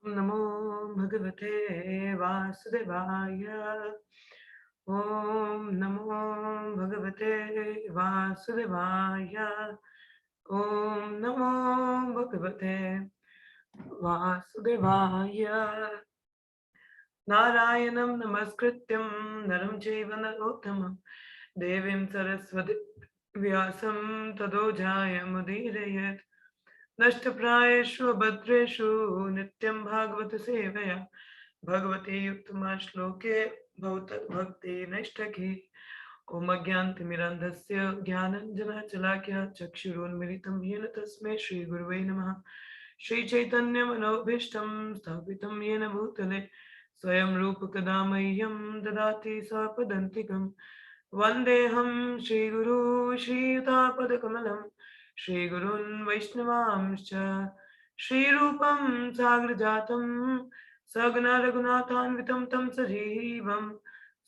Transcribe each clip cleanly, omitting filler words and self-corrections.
नमो भगवते वासुदेवाय। ओम नमो भगवते वासुदेवाय। ओम नमो भगवते वासुदेवाय। नारायणं नमस्कृत्यं नरं चैव नरोत्तमं देवीं सरस्वती व्यासं ततो जयमुदीरयेत्। नष्टप्रायेषु भद्रेषु नित्यं भागवत सेवया भगवती उत्तमा श्लोके भवतर्भक्ति नष्टकी। ॐ अज्ञानतिमिरान्धस्य ज्ञानञ्जनशलाकया चक्षुरुन्मिलितं येन तस्मै श्रीगुरुवे नमः। श्रीचैतन्यमनोभीष्टं स्थापितं येन भूतले स्वयं रूपकदा मह्यं ददाति स्वपदान्तिकं। वन्देऽहं श्रीगुरू श्रीयुतापदकमलं श्रीगुरून् वैष्णवांश्च श्रीरूपं साग्रजातं सगुणा रघुनाथान्वितं तं सजीवं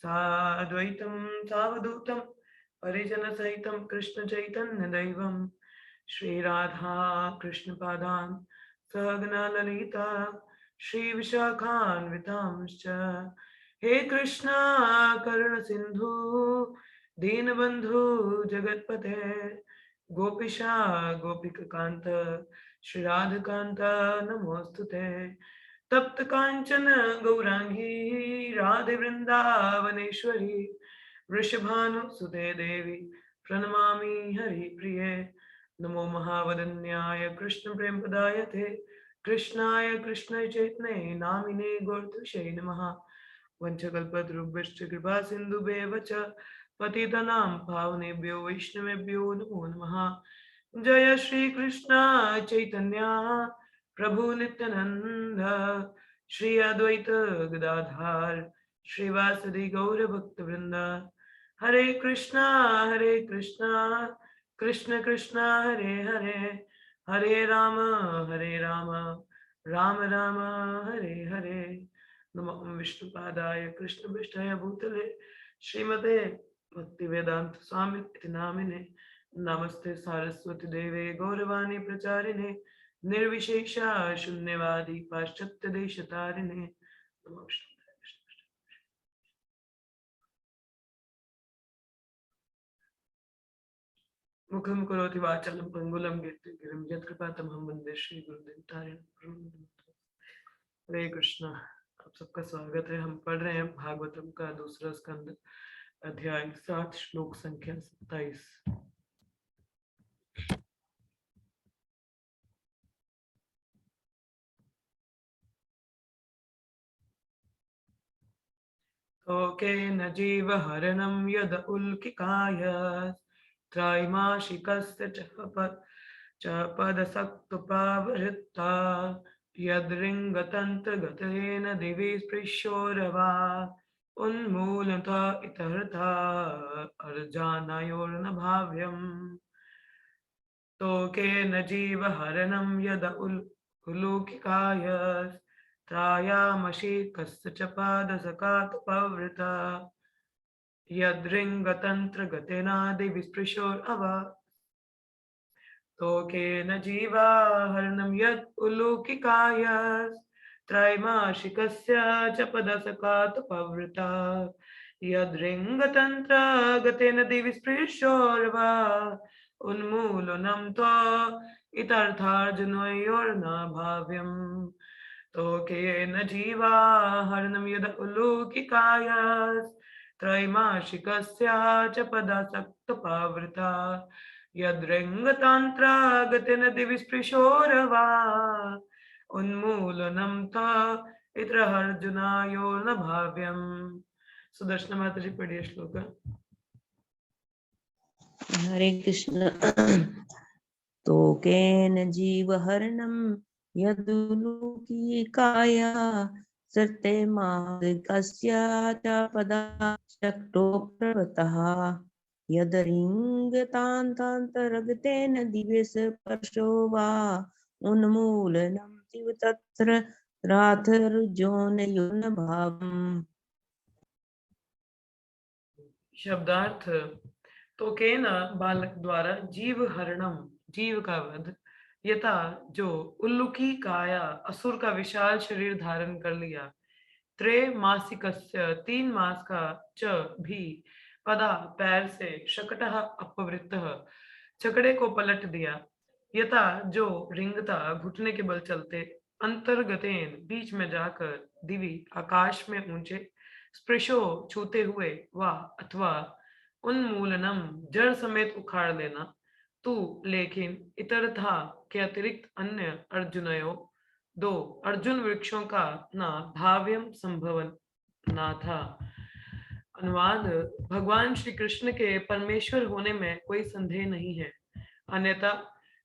साद्वैतं सावधूतं परिजनसहितं कृष्णचैतन्यदैवं श्रीराधा कृष्णपादान् सहगना ललिता श्रीविशाखान्वितांश्च। हे कृष्णा करुण सिन्धु दीनबन्धु जगत्पते गोपिशा गोपिकान्त श्रीराधकान्त नमोऽस्तुते। तप्त काञ्चन गौरांगी राधे वृन्दावनेश्वरी वृषभानुसुते देवी प्रणमामि हरिप्रिये। नमो महावदन्याय कृष्ण प्रेमपदायते कृष्णाय कृष्ण चैतन्ये नामिने गौरतुषे नमः। वंशकल्पतरुभ्यश्च कृपा सिन्धुभ्येव च पतितानां पावनेभ्यो वैष्णवेभ्यो नमो नमः। जय श्री कृष्ण चैतन्य प्रभु नित्यानंद श्री अद्वैत गदाधर श्रीवासदि गौर भक्त वृंद। हरे कृष्णा कृष्ण कृष्ण हरे हरे हरे राम राम राम हरे हरे। नमो विष्णुपादाय कृष्ण पृष्ठाय भूतले श्रीमते भक्ति वेदांत स्वामी इति नामिने नमस्ते सारस्वती देवे गौरवाणी प्रचारिणे निर्विशेषा शून्यवादी पाश्चात्य देशतारिणे। नमो विष्णुपादाय कृष्ण। मुखं करोति वाचालं पंगुलं गिरिं यत्कृपातमहं वन्दे श्रीगुरुदेवतारिणं। हरे कृष्णा। आप सबका स्वागत है। हम पढ़ रहे हैं भागवतम का दूसरा स्कंद अध्याय 7 श्लोक संख्या 27। तोकेन जीवहरणं यद उल्किकाय त्रैमासिकस्य च पदसक्तुपावृत्ता यद्रिङ्गतन्त्रगतेन दिवि स्पृश्योरवा उन्मूलता इतरथा अर्जानयोर्न भाव्यम्। तोकेन जीवहरणं यद उल्किकाय त्रायामशीकस्य च पादसकात्पवृता यद्रिङ्गतन्त्रगतेनादिविस्पृशोरवा। तोकेन जीवाहरणं यद् उल्लूकिकाय त्रैमासिकस्य च पदसकात्पवृता यद्रिङ्गतन्त्रगतेन दिविस्पृशोरवा उन्मूलनं तो इतर्थार्जुनयोर्न भाव्यम्। तोकेन जीवाहरणं यद उल्लूकिकाय त्रैमासिकस्य च पदासक्तपावृता यद्रिङ्गतन्त्रगतेन दिविस्पृशोरवा उन्मूलनं ता इतर अर्जुनायोर्न भाव्यम्। सुदर्शन माता जी पढ़िए श्लोक। हरे कृष्ण। तोकेन जीवहरणं यदुलूकिकाय सर्ते मार्गस्य च पदाशक्तो प्रवृत्तः यदरिङ्गतान्तान्तरगतेन दिव्यस्पर्शो वा उन्मूलनं दिव तत्र राथर्जोनयोन भावम्। शब्दार्थ। तो के न बालक द्वारा जीव हरणम जीव का वध यथा जो उल्लू की काया असुर का विशाल शरीर धारण कर लिया, त्रैमासिकस्य 3 मास का च भी पदा पैर से शकटः अपवृत्तः छकड़े को पलट दिया, यथा जो रिंगता घुटने के बल चलते अंतर्गतेन बीच में जाकर दिवी आकाश में ऊंचे स्पृशो छूते हुए वा अथवा उन्मूलनम जड़ समेत उखाड़ लेना, तू लेकिन इतरथा के अतिरिक्त अन्य अर्जुनयो 2 अर्जुन वृक्षों का ना भाव्यम संभवन ना था। अनुवाद: भगवान श्री कृष्ण के परमेश्वर होने में कोई संदेह नहीं है, अन्यथा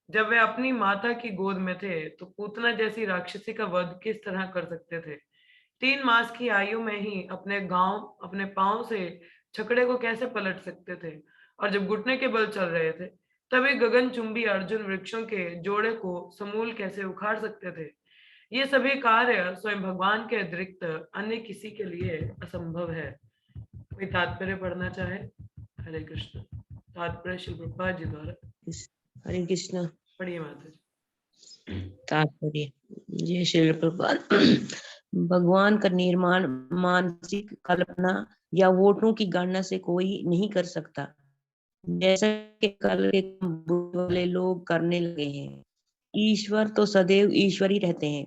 जब वे अपनी माता की गोद में थे तो पूतना जैसी राक्षसी का वध किस तरह कर सकते थे। 3 मास की आयु में ही अपने पांव से छकड़े को कैसे पलट सकते थे, और जब घुटने के बल चल रहे थे तभी गगनचुंबी अर्जुन वृक्षों के जोड़े को समूल कैसे उखाड़ सकते थे। ये सभी कार्य स्वयं भगवान के अतिरिक्त अन्य किसी के लिए असंभव है। कोई तात्पर्य पढ़ना चाहे? हरे कृष्ण। तात्पर्य श्री प्रभुपाद जी द्वारा। हरे कृष्ण। पढ़िए माता जी। तात्पर्य। जय श्री प्रभुपाद। भगवान का निर्माण मानसिक कल्पना या वोटों की गणना से कोई नहीं कर सकता, जैसा कि कल के बुद्धि वाले लोग करने लगे हैं। ईश्वर तो सदैव ईश्वर ही रहते हैं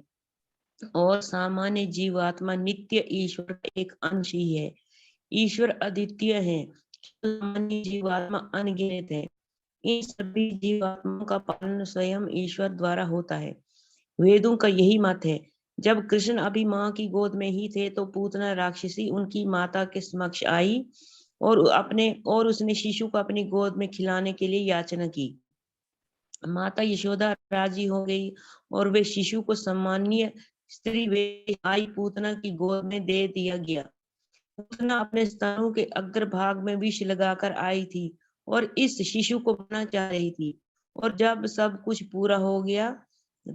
और सामान्य जीवात्मा नित्य ईश्वर का एक अंश ही है। ईश्वर अद्वितीय है, सामान्य जीवात्मा अनगिनत है। इन सभी जीवात्माओं का पालन स्वयं ईश्वर द्वारा होता है। वेदों का यही मत है। जब कृष्ण अभी माँ की गोद में ही थे तो पूतना राक्षसी उनकी माता के समक्ष आई और उसने शिशु को अपनी गोद में खिलाने के लिए याचना की। माता यशोदा राजी हो गई और वे शिशु को सम्मानीय स्त्री वेश आई पूतना की गोद में दे दिया गया। पूतना अपने स्तनों के अग्रभाग में विष लगाकर आई थी और इस शिशु को बना चाह रही थी, और जब सब कुछ पूरा हो गया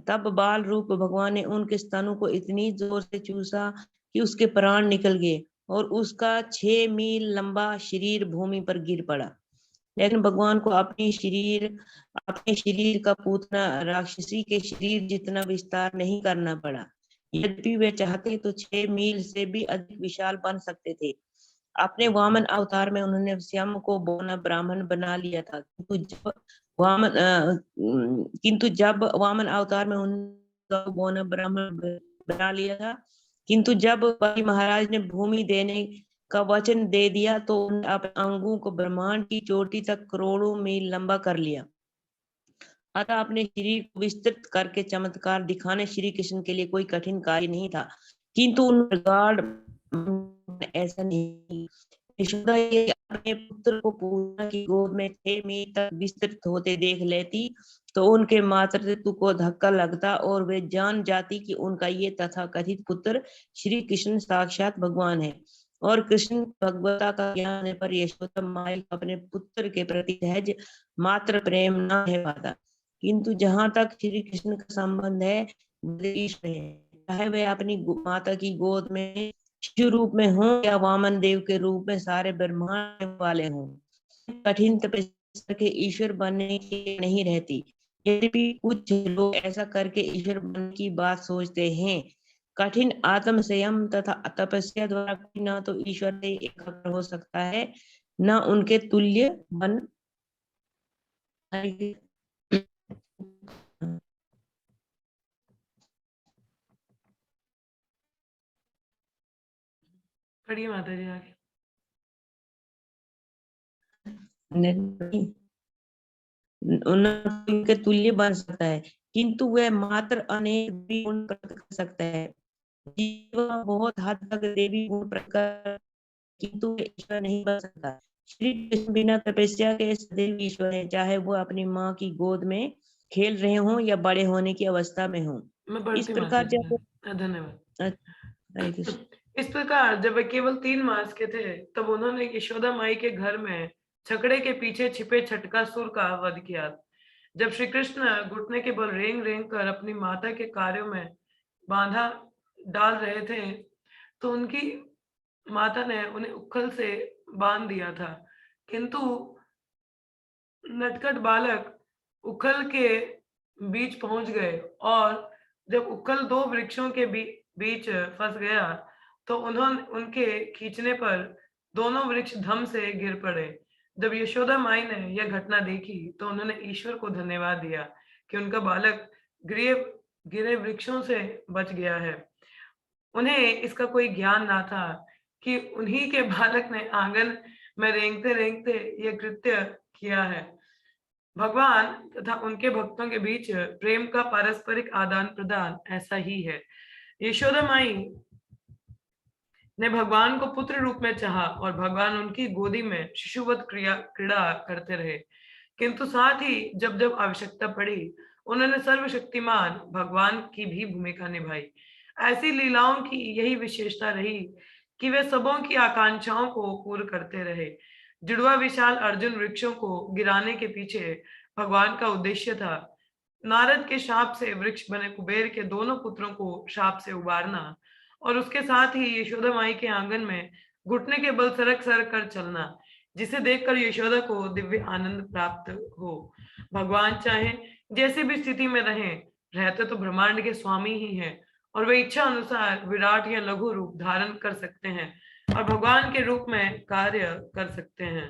तब बाल रूप भगवान ने उनके स्तनों को इतनी जोर से चूसा कि उसके प्राण निकल गए और उसका 6 मील लंबा शरीर भूमि पर गिर पड़ा। लेकिन भगवान को अपने शरीर का पूतना राक्षसी के शरीर जितना विस्तार नहीं करना पड़ा। यद्यपि वे चाहते तो 6 मील से भी अधिक विशाल बन सकते थे। अपने वामन अवतार में उन्होंने श्याम को बौना ब्राह्मण बना लिया था, किंतु जब वामन अवतार में उन्होंने बौना ब्राह्मण बना लिया था, किंतु जब बलि महाराज ने भूमि देने का वचन दे दिया तो उन्होंने अपने अंगों को ब्रह्मांड की चोटी तक करोड़ों मील लंबा कर लिया। अतः अपने शरीर को विस्तृत करके चमत्कार दिखाने श्री कृष्ण के लिए कोई कठिन कार्य नहीं था, किंतु ऐसा नहीं। यशोदा अपने पुत्र को पूतना की गोद में 6 मील तक विस्तृत होते देख लेती तो उनके मातृत्व को धक्का लगता और वे जान जाती कि उनका ये तथाकथित पुत्र श्री कृष्ण साक्षात भगवान है। और कृष्ण भगवता का ज्ञान होने पर यशोदा माई को अपने पुत्र के प्रति सहज मात्र प्रेम न है पाता, किंतु जहां तक श्री कृष्ण का संबंध है ईश्वर है, चाहे वे अपनी माता की गोद में शिशु रूप में हो या वामन देव के रूप में सारे ब्रह्मांड वाले हों, कठिन तपस्या के ईश्वर बनने की नहीं रहती। यद्यपि कुछ लोग ऐसा करके ईश्वर बनने की बात सोचते हैं। कठिन आत्म संयम तथा तपस्या द्वारा न तो ईश्वर से एकाग्र हो सकता है न उनके तुल्य बन। पढ़िए माता जी आगे। उनके तुल्य बन सकता है, किंतु वह मात्र अनेक देवी गुण प्रकट कर सकता है। जीव बहुत हद तक देवी गुण प्रकट, किंतु वह ईश्वर नहीं बन सकता। श्री कृष्ण बिना तपस्या के सदैव ईश्वर है, चाहे वो अपनी माँ की गोद में खेल रहे हों या बड़े होने की अवस्था में हों। मैं इस पढ़ती माता प्रकार जी जब धन्यवाद। हरे कृष्ण। इस प्रकार जब वे केवल 3 मास के थे तब उन्होंने यशोदा माई के घर में छकड़े के पीछे छिपे छटकासुर का वध किया। जब श्री कृष्ण घुटने के बल रेंग रेंग कर अपनी माता के कार्यों में बाधा डाल रहे थे तो उनकी माता ने उन्हें उखल से बांध दिया था, किंतु नटखट बालक उखल के बीच पहुंच गए और जब उकल दो वृक्षों के बीच फंस गया तो उन्होंने उनके खींचने पर दोनों वृक्ष धम से गिर पड़े। जब यशोदा माई ने यह घटना देखी तो उन्होंने ईश्वर को धन्यवाद दिया कि उनका बालक गिरे गिरे वृक्षों से बच गया है। उन्हें इसका कोई ज्ञान ना था कि उन्हीं के बालक ने आंगन में रेंगते-रेंगते यह कृत्य किया है। भगवान तथा उनके भक्तों के बीच प्रेम का पारस्परिक आदान-प्रदान ऐसा ही है। यशोदा माई ने भगवान को पुत्र रूप में चाहा और भगवान उनकी गोदी में शिशुवत क्रीड़ा करते रहे, किंतु साथ ही जब जब आवश्यकता पड़ी उन्होंने सर्वशक्तिमान भगवान की भी भूमिका निभाई। ऐसी लीलाओं की यही विशेषता रही कि वे सबों की आकांक्षाओं को पूर्ण करते रहे। जुड़वा विशाल अर्जुन वृक्षों को गिराने के पीछे भगवान का उद्देश्य था नारद के शाप से वृक्ष बने कुबेर के दोनों पुत्रों को शाप से उबारना और उसके साथ ही यशोदा माई के आंगन में घुटने के बल सरक सरक कर चलना, जिसे देखकर यशोदा को दिव्य आनंद प्राप्त हो। भगवान चाहे जैसे भी स्थिति में रहें, रहते तो ब्रह्मांड के स्वामी ही हैं और वे इच्छा अनुसार विराट या लघु रूप धारण कर सकते हैं और भगवान के रूप में कार्य कर सकते हैं।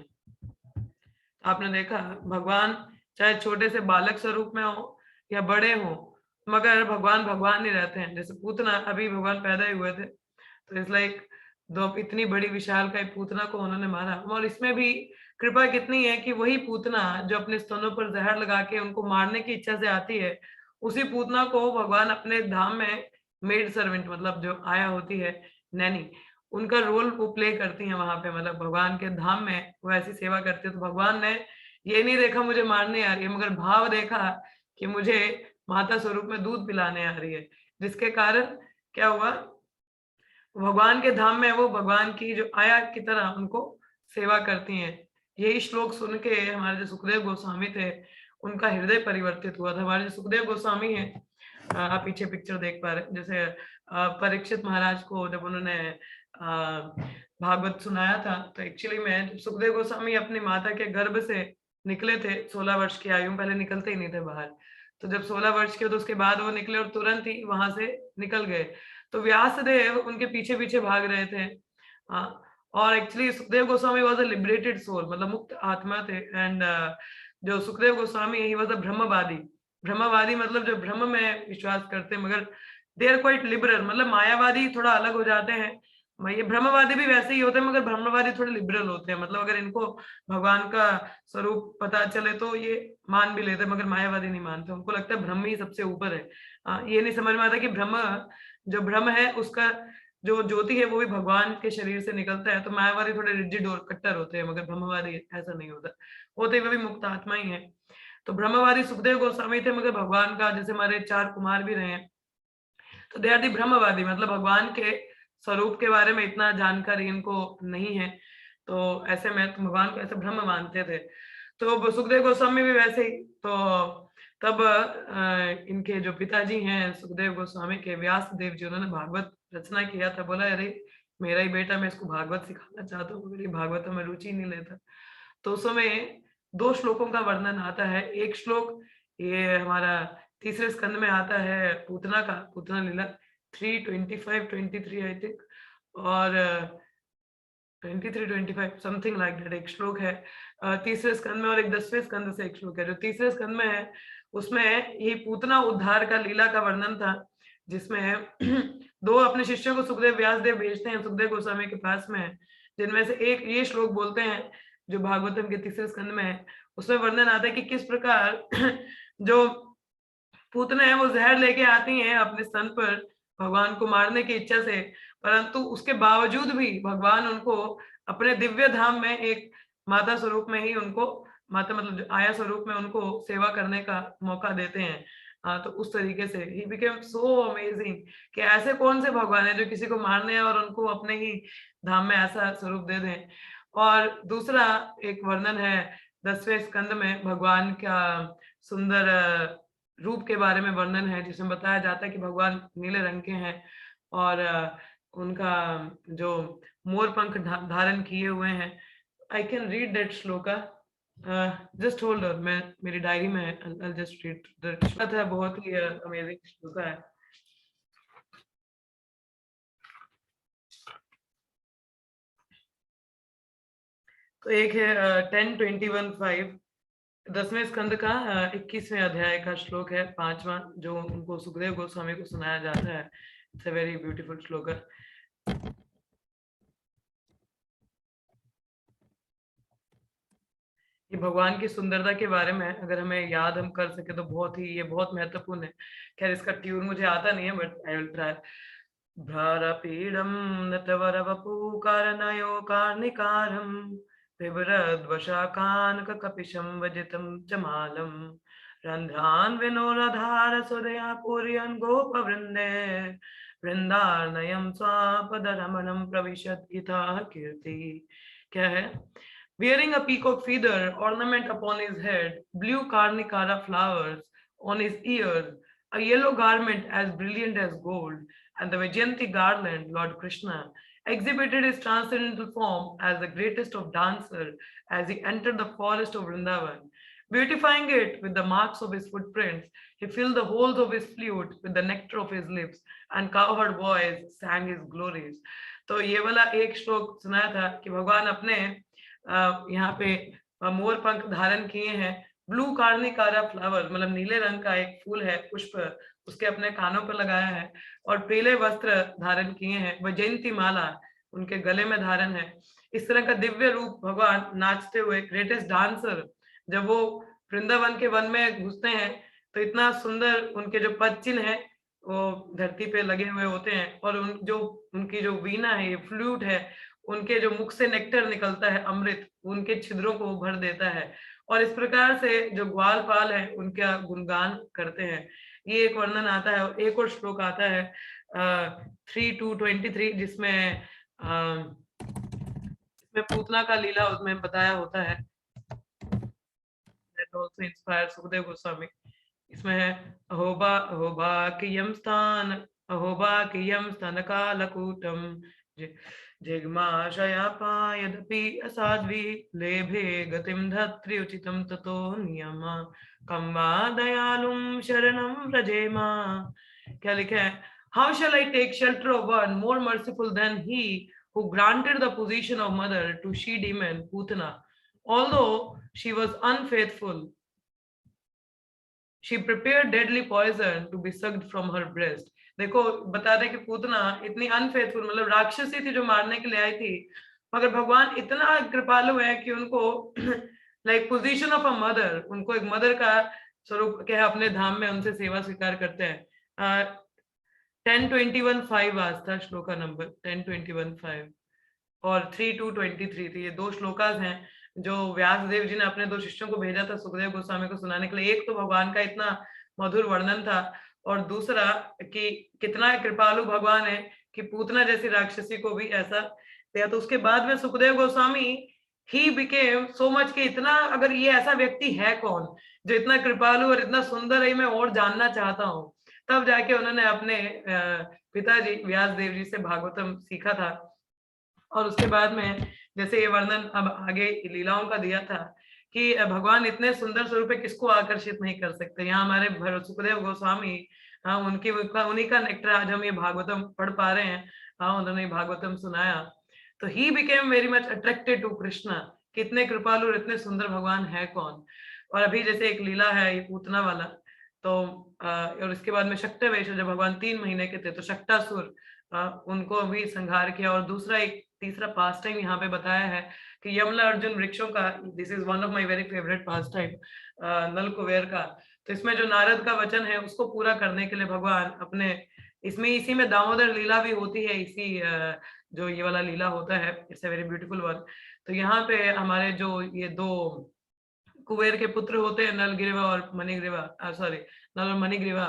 आपने देखा भगवान चाहे छोटे से बालक स्वरूप में हो या बड़े हो, मगर भगवान भगवान ही रहते हैं। जैसे पूतना अभी भगवान पैदा ही हुए थे, तो इट्स लाइक दो इतनी बड़ी विशालकाय पूतना को उन्होंने मारा। और इसमें भी कृपा कितनी है कि वही पूतना जो अपने स्तनों पर जहर लगा के उनको मारने की इच्छा से आती है, उसी पूतना को भगवान अपने धाम में मेड सर्वेंट मतलब जो आया होती है नैनी, उनका रोल वो प्ले करती हैं वहां पे, मतलब भगवान के धाम में वो ऐसी सेवा करती है। तो भगवान ने ये नहीं देखा मुझे मारने आ रही है, मगर भाव देखा कि मुझे माता स्वरूप में दूध पिलाने आ रही है, जिसके कारण क्या हुआ, भगवान के धाम में वो भगवान की जो आया की तरह उनको सेवा करती हैं। यही श्लोक सुन के हमारे जो सुखदेव गोस्वामी थे, उनका हृदय परिवर्तित हुआ था। हमारे जो सुखदेव गोस्वामी हैं, आप पीछे पिक्चर देख पा रहे हैं, जैसे परीक्षित महाराज को जब उन्होंने भागवत सुनाया था, तो एक्चुअली में सुखदेव गोस्वामी अपनी माता के गर्भ से निकले थे 16 वर्ष की आयु में, पहले निकलते ही नहीं थे बाहर। तो जब 16 वर्ष के तो उसके बाद वो निकले और तुरंत ही वहां से निकल गए। तो व्यासदेव उनके पीछे पीछे भाग रहे थे। और actually Sukhdev Goswami was a liberated soul, मतलब मुक्त आत्मा थे। एंड जो Sukhdev Goswami he was a ब्रह्मवादी। ब्रह्मवादी मतलब जो ब्रह्म में विश्वास करते हैं, मगर दे आर क्वाइट लिबरल, मतलब मायावादी थोड़ा अलग हो जाते हैं। ये ब्रह्मवादी भी वैसे ही होते हैं, मगर ब्रह्मवादी थोड़े लिबरल होते हैं। मतलब अगर इनको भगवान का स्वरूप पता चले तो ये मान भी लेते हैं, मगर मायावादी नहीं मानते। उनको लगता है ब्रह्म ही सबसे ऊपर है। ये नहीं समझ में आता कि ब्रह्म जो ब्रह्म है उसका जो ज्योति है वो भी भगवान के शरीर से निकलता है। तो मायावादी थोड़े रिजिड और कट्टर होते हैं, मगर ब्रह्मवादी ऐसा नहीं होता, होते हुए भी मुक्त आत्मा ही है। तो ब्रह्मवादी सुखदेव गोस्वामी थे, मगर भगवान का जैसे हमारे 4 कुमार भी रहे हैं, तो दे आर दी ब्रह्मवादी, मतलब भगवान के स्वरूप के बारे में इतना जानकारी इनको नहीं है। तो ऐसे में तो भगवान को ऐसे ब्रह्म मानते थे। तो सुखदेव गोस्वामी भी वैसे ही। तो तब इनके जो पिताजी हैं सुखदेव गोस्वामी के, व्यास देव जी, उन्होंने भागवत रचना किया था। बोला अरे मेरा ही बेटा, मैं इसको भागवत सिखाना चाहता हूँ, मगर ये भागवत में रुचि नहीं लेता। तो उस समय 2 श्लोकों का वर्णन आता है। एक श्लोक ये हमारा तीसरे स्कंद में आता है पूतना का, पूतना लीला 3:25-23 आई थिंक, और 23-25 समथिंग लाइक दैट एक श्लोक है तीसरे स्कंद में, और एक 10वें स्कंद से एक श्लोक है। जो तीसरे स्कंद में है उसमें ये पूतना उद्धार का लीला का वर्णन था, जिसमें 2 अपने शिष्यों को सुखदेव व्यासदेव भेजते हैं सुखदेव गोस्वामी के पास में, जिनमें से एक ये श्लोक बोलते हैं जो भागवतम के तीसरे स्कंद में है। उसमें वर्णन आता है कि किस प्रकार जो पूतना है वो जहर लेके आती हैं अपने स्तन पर भगवान को मारने की इच्छा से, परंतु उसके बावजूद भी भगवान उनको अपने दिव्य धाम में एक माता स्वरूप में ही उनको, माता मतलब आया स्वरूप में उनको सेवा करने का मौका देते हैं। तो उस तरीके से ही बिकेम सो अमेजिंग कि ऐसे कौन से भगवान है जो किसी को मारने हैं और उनको अपने ही धाम में ऐसा स्वरूप दे दें। और दूसरा एक वर्णन है 10वें स्कंद में भगवान का सुंदर रूप के बारे में वर्णन है, जिसमें बताया जाता है कि भगवान नीले रंग के हैं और उनका जो मोर पंख धारण किए हुए हैं। I can read that shloka. Just hold on, मैं मेरी डायरी में I'll just read the श्लोक है, बहुत ही अमेजिंग श्लोक है। तो एक है 10:21:5, 10वें स्कंद का 21वें अध्याय का श्लोक है, 5वां, जो उनको सुखदेव गोस्वामी को सुनाया जाता है। इट्स अ वेरी ब्यूटीफुल श्लोक है। ये भगवान की सुंदरता के बारे में अगर हमें याद हम कर सके तो बहुत ही ये बहुत महत्वपूर्ण है। खैर इसका ट्यून मुझे आता नहीं है, बट आई विल ट्राई। भ्रारपीडं नतवरवपुकारनयो कार्णिकारं बिभ्रद्वशाकानककपिशं वजितं च मालं रन्ध्रान् विनोरधारसुदया पूरयन् गोपवृन्दे वृन्दारण्यं स्वापदरमणं प्रविशत् गीताः कीर्ति। क्या है? Wearing a peacock feather ornament upon his head, blue carnicara flowers on his ears, a yellow garment as brilliant as gold, and the Vajayanti garland, Lord Krishna exhibited his transcendental form as the greatest of dancers as he entered the forest of Vrindavan. Beautifying it with the marks of his footprints, he filled the holes of his flute with the nectar of his lips, and cowherd voice sang his glories. तो ये वाला एक श्लोक सुनाया था कि भगवान अपने यहाँ पे मोर पंख धारण किए हैं, ब्लू कार्निकारा फ्लावर मतलब नीले रंग का एक फूल है, पुष्प, उसके अपने कानों पर लगाया है, और पीले वस्त्र धारण किए हैं, वैजयंती माला उनके गले में धारण है। इस तरह का दिव्य रूप भगवान नाचते हुए, ग्रेटेस्ट डांसर, जब वो वृंदावन के वन में घुसते हैं तो इतना सुंदर उनके जो पद चिन्ह है वो धरती पे लगे हुए होते हैं, और उनकी जो वीणा है, ये फ्लूट है, उनके जो मुख से नेक्टर निकलता है, अमृत, उनके छिद्रों को भर देता है, और इस प्रकार से जो ग्वालपाल है उनका गुणगान करते हैं। ये एक वर्णन आता है। और एक और श्लोक आता है 3:23 जिसमें पूतना का लीला उसमें बताया होता है। That also inspires Sukhdev Goswami. इसमें है अहोबाकियं स्तनकालकूटं जिग्माशयापायदपि असाध्वी लेभे गतिं धत्रि उचितं ततो नियम कं वा दयालुं शरणं व्रजेमा। क्या लिखा है? How shall I take shelter of one more merciful than he who granted the position of mother to she-demon Putana, although she was unfaithful? She prepared deadly poison to be sucked from her breast. देखो बता रहे कि पूतना इतनी unfaithful मतलब राक्षसी थी जो मारने के लिए आई थी, मगर भगवान इतना कृपालु है कि उनको like position of a mother, उनको एक मदर का स्वरूप क्या है, अपने धाम में उनसे सेवा स्वीकार करते हैं। 10:21:5 आज था श्लोक का नंबर 10:21:5 और 3:23 थी। ये दो श्लोकास हैं जो व्यास देव जी ने अपने दो शिष्यों को भेजा था सुखदेव गोस्वामी को सुनाने के लिए। एक तो भगवान का इतना मधुर वर्णन था, और दूसरा कि कितना कृपालु भगवान है कि पूतना जैसी राक्षसी को भी ऐसा दिया। तो उसके बाद में Sukhdev Goswami he became so much कि इतना, अगर ये ऐसा व्यक्ति है कौन जो इतना कृपालु और इतना सुंदर है, मैं और जानना चाहता हूँ। तब जाके उन्होंने अपने पिताजी व्यास देव जी से भागवतम सीखा था। और उसके बाद में जैसे ये वर्णन अब आगे लीलाओं का दिया था कि भगवान इतने सुंदर स्वरूप है, किसको आकर्षित नहीं कर सकते। यहाँ हमारे सुखदेव गोस्वामी, हाँ, उन्हीं का नेक्टर आज हम ये भागवतम पढ़ पा रहे हैं। हाँ, उन्होंने भागवतम सुनाया तो he became very much attracted to Krishna. कितने कृपालु और इतने सुंदर भगवान है कौन। और अभी जैसे एक लीला है ये पूतना वाला, तो और इसके बाद में शक्तवेश, जब भगवान 3 महीने के थे तो शक्तासुर उनको भी संहार किया। और दूसरा एक तीसरा पास टाइम यहाँ पे बताया है कि यमला अर्जुन वृक्षों का, this is one of my very favourite pastime, Nal Kuber का। तो इसमें जो नारद का वचन है उसको पूरा करने के लिए भगवान अपने इसमें इसी में दामोदर लीला भी होती है, इसी जो ये वाला लीला होता है, it's a very beautiful one. तो यहाँ पे हमारे जो ये दो कुबेर के पुत्र होते हैं, नलग्रीवा और मणिग्रीवा, सॉरी नल और मणिग्रीवा,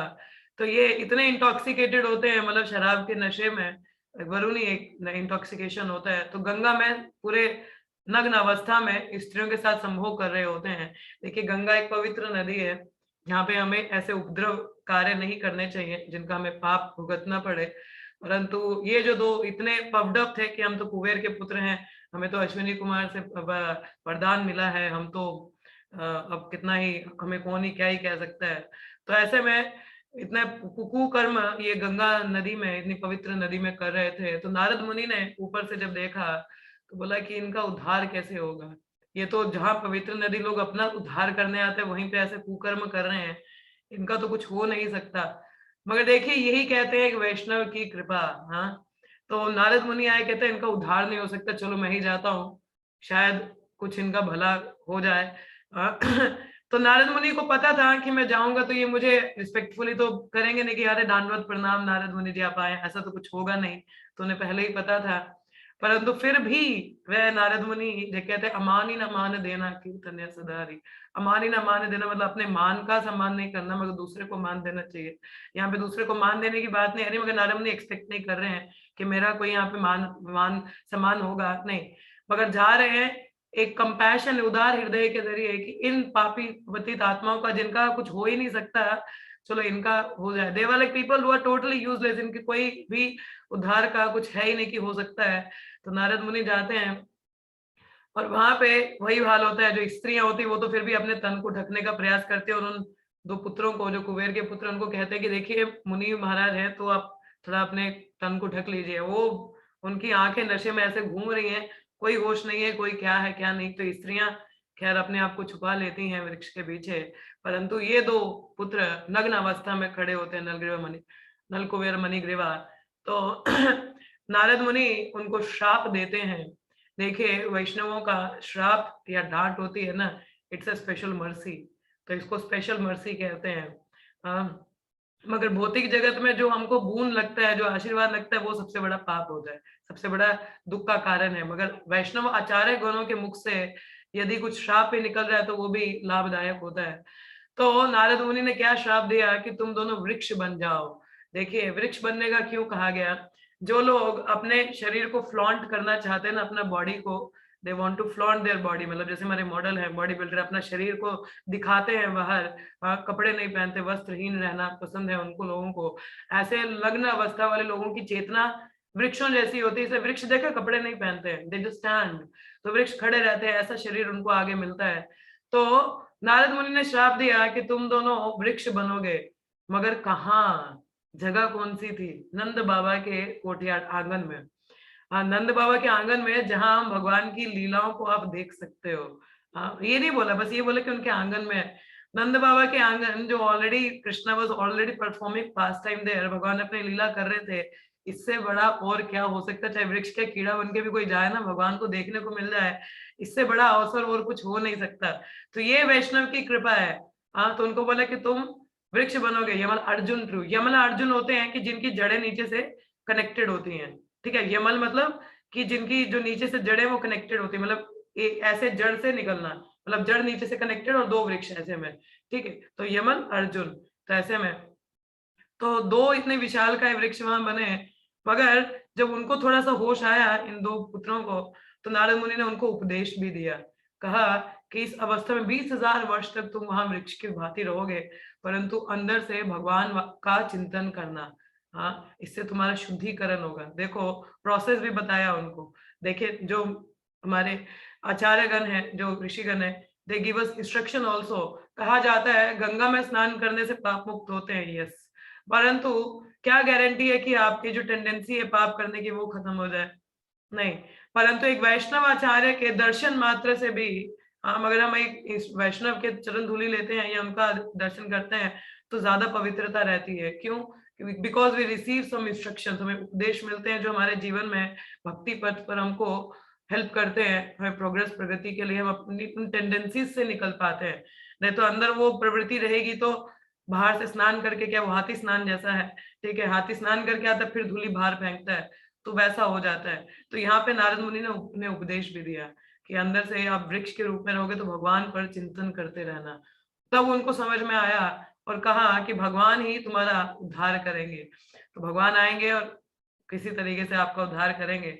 तो ये इतने इंटॉक्सिकेटेड होते हैं, मतलब शराब के नशे में, वरुणी एक इंटॉक्सिकेशन होता है। तो गंगा में पूरे नग्न अवस्था में स्त्रियों के साथ संभोग कर रहे होते हैं। देखिए गंगा एक पवित्र नदी है, यहाँ पे हमें ऐसे उपद्रव कार्य नहीं करने चाहिए जिनका हमें पाप भुगतना पड़े। परंतु ये जो दो इतने पवडअप थे कि हम तो कुबेर के पुत्र हैं, हमें तो अश्विनी कुमार से वरदान मिला है, हम तो अब कितना ही हमें कौन ही क्या ही कह सकता है। तो ऐसे में इतने कुकर्म ये गंगा नदी में, इतनी पवित्र नदी में कर रहे थे, तो नारद मुनि ने ऊपर से जब देखा तो बोला कि इनका उद्धार कैसे होगा, ये तो जहाँ पवित्र नदी लोग अपना उद्धार करने आते हैं वहीं पे ऐसे कुकर्म कर रहे हैं, इनका तो कुछ हो नहीं सकता। मगर देखिए यही कहते हैं कि वैष्णव की कृपा। हाँ, तो नारद मुनि आए, कहते हैं इनका उद्धार नहीं हो सकता, चलो मैं ही जाता हूँ, शायद कुछ इनका भला हो जाए। तो नारद मुनि को पता था कि मैं जाऊंगा तो ये मुझे रिस्पेक्टफुली तो करेंगे नहीं कि अरे दंडवत प्रणाम नारद मुनि जी आप आए, ऐसा तो कुछ होगा नहीं, तो उन्हें पहले ही पता था। परंतु फिर भी वह नारद मुनि जो कहते हैं अमानी न मान देना कीर्तन्य सदारी। अमानी न मान देना मतलब अपने मान का सम्मान नहीं करना, मगर दूसरे को मान देना चाहिए। यहाँ पे दूसरे को मान देने की बात नहीं, अरे मगर नारद मुनि एक्सपेक्ट नहीं कर रहे हैं कि मेरा कोई यहाँ पे मान सम्मान होगा, नहीं, मगर जा रहे हैं एक कंपैशन, उदार हृदय के जरिए कि इन पापी पतित आत्माओं का जिनका कुछ हो ही नहीं सकता, चलो इनका हो जाए। दे वाले people who are totally useless, इनके कोई भी उद्धार का कुछ है ही नहीं कि हो सकता है। तो नारद मुनि जाते हैं और वहां पे वही हाल होता है, जो स्त्रियां होती है वो तो फिर भी अपने तन को ढकने का प्रयास करते हैं, और उन दो पुत्रों को, जो कुबेर के पुत्र, उनको कहते हैं कि देखिए मुनि महाराज है तो आप थोड़ा अपने तन को ढक लीजिए। वो उनकी आंखें नशे में ऐसे घूम रही हैं, कोई होश नहीं है, कोई क्या है क्या नहीं। तो स्त्रियां खैर अपने आप को छुपा लेती हैं वृक्ष के पीछे, परंतु ये दो पुत्र नग्न अवस्था में खड़े होते हैं, नल कुबेर मणिग्रीवा। तो नारद मुनि उनको श्राप देते हैं। देखिए वैष्णवों का श्राप या डांट होती है ना, इट्स अ स्पेशल मर्सी, तो इसको स्पेशल मर्सी कहते हैं। मगर भौतिक जगत में जो हमको बून लगता है, जो आशीर्वाद लगता है, वो सबसे बड़ा पाप होता है, सबसे बड़ा दुख का कारण है। मगर वैष्णव आचार्य गणों के मुख से यदि कुछ श्राप भी निकल रहा है तो वो भी लाभदायक होता है। तो नारद मुनि ने क्या श्राप दिया कि तुम दोनों वृक्ष बन जाओ। देखिए वृक्ष बनने का क्यों कहा गया, जो लोग अपने शरीर को फ्लॉन्ट करना चाहते हैं ना, अपना बॉडी को, they want to flaunt their body, मतलब जैसे हमारे मॉडल है, बॉडी बिल्डर अपना शरीर को दिखाते हैं बाहर, कपड़े नहीं पहनते, वस्त्रहीन रहना पसंद है उनको, लोगों को, ऐसे लग्न अवस्था वाले लोगों की चेतना वृक्षों जैसी होती है। इसलिए वृक्ष देखकर कपड़े नहीं पहनते हैं, दे जस्ट स्टैंड, तो वृक्ष खड़े रहते हैं, ऐसा शरीर उनको आगे मिलता है। तो नारद मुनि ने श्राप दिया कि तुम दोनों वृक्ष बनोगे, मगर कहाँ, जगह कौन सी थी, नंद बाबा के कोठियार आंगन में। हाँ, नंद बाबा के आंगन में, जहां हम भगवान की लीलाओं को आप देख सकते हो। हाँ, ये नहीं बोला, बस ये बोला कि उनके आंगन में है। नंद बाबा के आंगन, जो already Krishna was already performing pastime there, भगवान अपनी लीला कर रहे थे, इससे बड़ा और क्या हो सकता है। चाहे वृक्ष के कीड़ा बन के भी कोई जाए ना, भगवान को देखने को मिल जाए, इससे बड़ा अवसर और कुछ हो नहीं सकता। तो ये वैष्णव की कृपा है। हाँ, तो उनको बोला कि तुम वृक्ष बनोगे। Yamal Arjun true, Yamal Arjun होते हैं कि जिनकी जड़ें नीचे से कनेक्टेड होती हैं, ठीक है। यमल मतलब कि जिनकी जो नीचे से जड़ें वो कनेक्टेड होती है, मतलब एक ऐसे जड़ से निकलना, मतलब जड़ नीचे से कनेक्टेड और दो वृक्ष ऐसे में, ठीक है। तो यमल अर्जुन, तो ऐसे में तो दो इतने विशालकाय वृक्ष वहां बने। मगर जब उनको थोड़ा सा होश आया इन दो पुत्रों को, तो नारद मुनि ने उनको उपदेश भी दिया। कहा कि इस अवस्था में 20,000 वर्ष तक तुम वहां वृक्ष की भांति रहोगे, परंतु अंदर से भगवान का चिंतन करना। हाँ, इससे तुम्हारा शुद्धिकरण होगा। देखो प्रोसेस भी बताया उनको। देखिए जो हमारे आचार्यगण है, जो ऋषिगण है, they give us instruction also. कहा जाता है गंगा में स्नान करने से पाप मुक्त होते हैं, यस, परंतु क्या गारंटी है कि आपकी जो टेंडेंसी है पाप करने की वो खत्म हो जाए, नहीं। परंतु एक वैष्णव आचार्य के दर्शन मात्र से भी, हम अगर हम एक इस वैष्णव के चरण धूलि लेते हैं या उनका दर्शन करते हैं तो ज्यादा पवित्रता रहती है। क्यों? Because we receive some instruction, हमें उपदेश मिलते हैं जो हमारे जीवन में भक्ति पथ पर हमको हेल्प करते हैं, हमें प्रोग्रेस प्रगति के लिए हम अपनी उन टेंडेंसीज से निकल पाते हैं। नहीं तो अंदर वो प्रवृत्ति रहेगी तो बाहर से स्नान करके, क्या वो हाथी स्नान जैसा है, ठीक है, हाथी स्नान करके आता फिर धूली बाहर फेंकता है, तो वैसा हो जाता है। तो यहाँ पे नारद मुनि ने उपदेश भी दिया कि अंदर से आप वृक्ष के रूप में रहोगे तो भगवान पर चिंतन करते रहना। तब उनको समझ में आया और कहा कि भगवान ही तुम्हारा उद्धार करेंगे। तो भगवान आएंगे और किसी तरीके से आपका उद्धार करेंगे।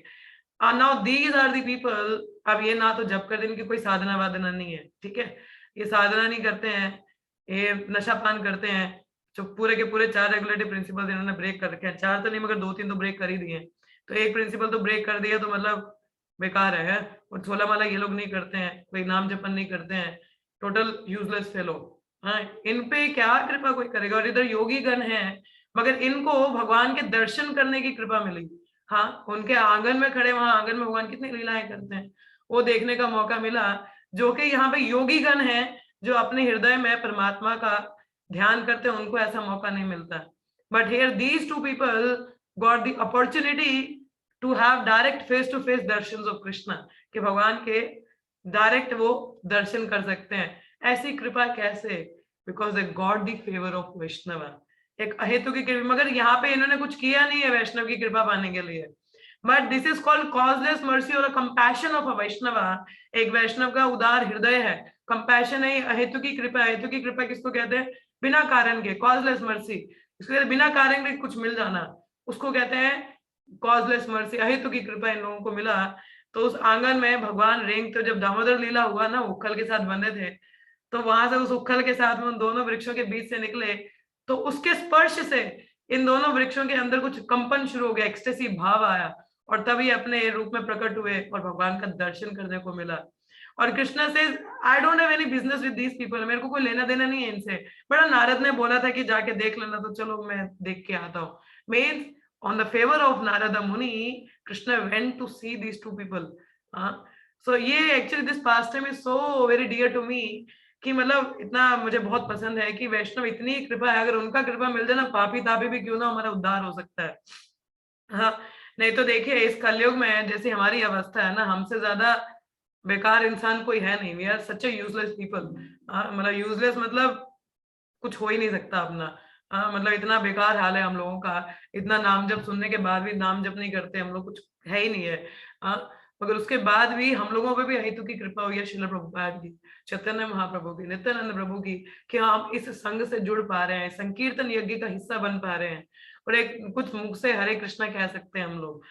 Now these are the people. अब ये ना तो जप कर इनकी कोई साधना वादना नहीं है, ठीक है, ये साधना नहीं करते हैं, ये नशा पान करते हैं, जो पूरे के पूरे 4 रेगुलेटरी प्रिंसिपल्स इन्होंने ब्रेक कर रखे हैं। 4 तो नहीं मगर 2-3 तो ब्रेक कर ही दिए। तो एक प्रिंसिपल तो ब्रेक कर दिया तो मतलब बेकार है। और 16 माला ये लोग नहीं करते हैं, कोई नाम जपन नहीं करते हैं, टोटल यूजलेस फेलो। हाँ, इन पे क्या कृपा कोई करेगा। और इधर योगी गण है, मगर इनको भगवान के दर्शन करने की कृपा मिली। हाँ, उनके आंगन में खड़े, वहां आंगन में भगवान कितनी लीलाएं करते हैं, वो देखने का मौका मिला। जो कि यहाँ पे योगी गण है, जो अपने हृदय में परमात्मा का ध्यान करते हैं, उनको ऐसा मौका नहीं मिलता। But here these two people got the opportunity to have direct face to face darshan of Krishna, कि भगवान के डायरेक्ट वो दर्शन कर सकते हैं। ऐसी कृपा कैसे? Because they got the favour of Vaishnav, एक अहेतु की कृपा। मगर यहाँ पे इन्होंने कुछ किया नहीं है वैष्णव की कृपा पाने के लिए। But this is called causeless mercy और कंपैशन ऑफ अ वैष्णव। एक वैष्णव का उदार हृदय है, कंपैशन है, अहेतु की कृपा। अहेतु की कृपा किसको कहते हैं? बिना कारण के, कॉजलेस मर्सी। इसको कहते हैं बिना कारण के कुछ मिल जाना, उसको कहते हैं कॉजलेस मर्सी। अहेतु की कृपा इन लोगों को मिला। तो उस आंगन में भगवान रेंग, तो जब दामोदर लीला हुआ ना, उखल के साथ बंधे थे, तो वहां से उस उखल के साथ में उन दोनों वृक्षों के बीच से निकले, तो उसके स्पर्श से इन दोनों वृक्षों के अंदर कुछ कंपन शुरू हो गया, एक्सटेसी भाव आया, और तभी अपने रूप में प्रकट हुए और भगवान का दर्शन करने को मिला। और कृष्णा से I don't have any business with these people, मेरे को कोई लेना देना नहीं है इनसे। बड़ा नारद ने बोला था कि जाके देख लेना, तो चलो मैं देख के आता हूँ। Means on the favor of Narada Muni, Krishna went to see these two people. So ये actually this pastime is so very dear to me, कि मतलब इतना मुझे बहुत पसंद है कि वैष्णव इतनी कृपा है, अगर उनका कृपा मिल जाए ना, पापी तापी भी क्यों ना हमारा उद्धार हो सकता है। हाँ, नहीं तो देखिए इस कलयुग में जैसी हमारी अवस्था है ना, हमसे ज्यादा बेकार इंसान कोई है नहीं। We are such a useless people. मतलब यूजलेस मतलब कुछ हो ही नहीं सकता अपना। मतलब इतना बेकार हाल है हम लोगों का, इतना नाम जप सुनने के बाद भी नाम जप नहीं करते हम लोग, कुछ है ही नहीं है। मगर उसके बाद भी हम लोगों पे भी अहेतु की कृपा हुई है, श्रील प्रभुपाद की, चैतन्य महाप्रभु की, नित्यानंद प्रभु की, कि हम इस संघ से जुड़ पा रहे हैं, संकीर्तन यज्ञ का हिस्सा बन पा रहे हैं, और एक कुछ मुख से हरे कृष्णा कह सकते हैं हम लोग।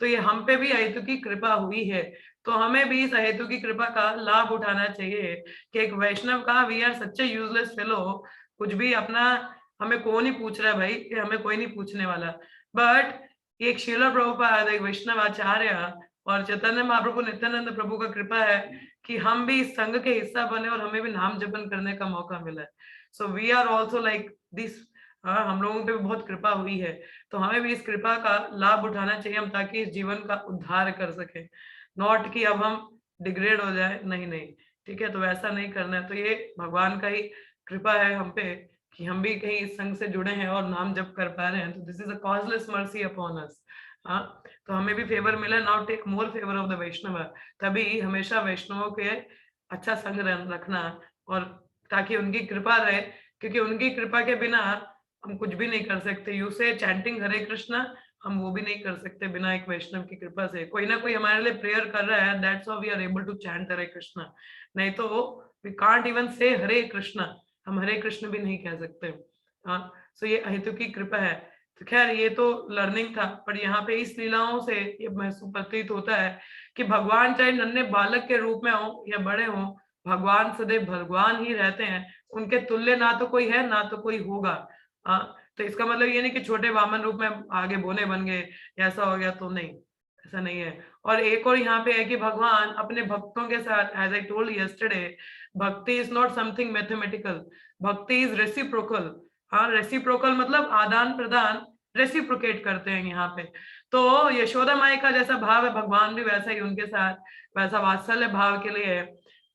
तो ये हम पे भी अहेतु की कृपा हुई है, तो हमें भी इस अहेतु की कृपा का लाभ उठाना चाहिए। कि एक वैष्णव का, we are such a useless fellow, कुछ भी अपना हमें कौन ही पूछ रहा है भाई, कि हमें कोई नहीं पूछने वाला। बट एक श्रील प्रभुपाद, एक वैष्णव आचार्य और चैतन्य महाप्रभु नित्यानंद प्रभु का कृपा है कि हम भी इस संघ के हिस्सा बने और हमें भी नाम जपन करने का मौका मिला है। So we are also like this. हम लोगों पे भी बहुत कृपा हुई है, तो हमें भी इस कृपा का लाभ उठाना चाहिए हम, ताकि इस जीवन का उद्धार कर सके। नॉट कि अब हम डिग्रेड हो जाए, नहीं नहीं, ठीक है, तो वैसा नहीं करना है। तो ये भगवान का ही कृपा है हम पे कि हम भी कहीं इस संघ से जुड़े हैं और नाम जप कर पा रहे हैं। तो this is a causeless mercy upon us. तो हमें भी फेवर मिला। Now take more favour of the Vaishnav. तभी हमेशा वैष्णवों के अच्छा संग रखना, और ताकि उनकी कृपा रहे, क्योंकि उनकी कृपा के बिना हम कुछ भी नहीं कर सकते। यू से चैंटिंग हरे कृष्णा, हम वो भी नहीं कर सकते बिना एक वैष्णव की कृपा से। कोई ना कोई हमारे लिए प्रेयर कर रहा है, that's how we are able to chant Hare Krishna. नहीं तो वी कांट इवन से हरे कृष्णा, हम हरे कृष्ण भी नहीं कह सकते। सो ये अहेतु की कृपा है। तो खैर ये तो लर्निंग था, पर यहाँ पे इस लीलाओं से ये महसूस प्रतीत होता है कि भगवान चाहे नन्हे बालक के रूप में हो या बड़े हो, भगवान सदैव भगवान ही रहते हैं। उनके तुल्य ना तो कोई है, ना तो कोई होगा। तो इसका मतलब ये नहीं कि छोटे वामन रूप में आगे बोने बन गए, ऐसा हो गया, तो नहीं, ऐसा नहीं है। और एक और यहाँ पे है कि भगवान अपने भक्तों के साथ, एज आई टोल्ड यस्टरडे, भक्ति इज नॉट समथिंग मैथमेटिकल, भक्ति इज रेसिप्रोकल। रेसिप्रोकल मतलब आदान प्रदान, रेसिप्रोकेट करते हैं यहाँ पे। तो यशोदा माई का जैसा भाव है, भगवान भी वैसा ही उनके साथ, वैसा वात्सल्य भाव के लिए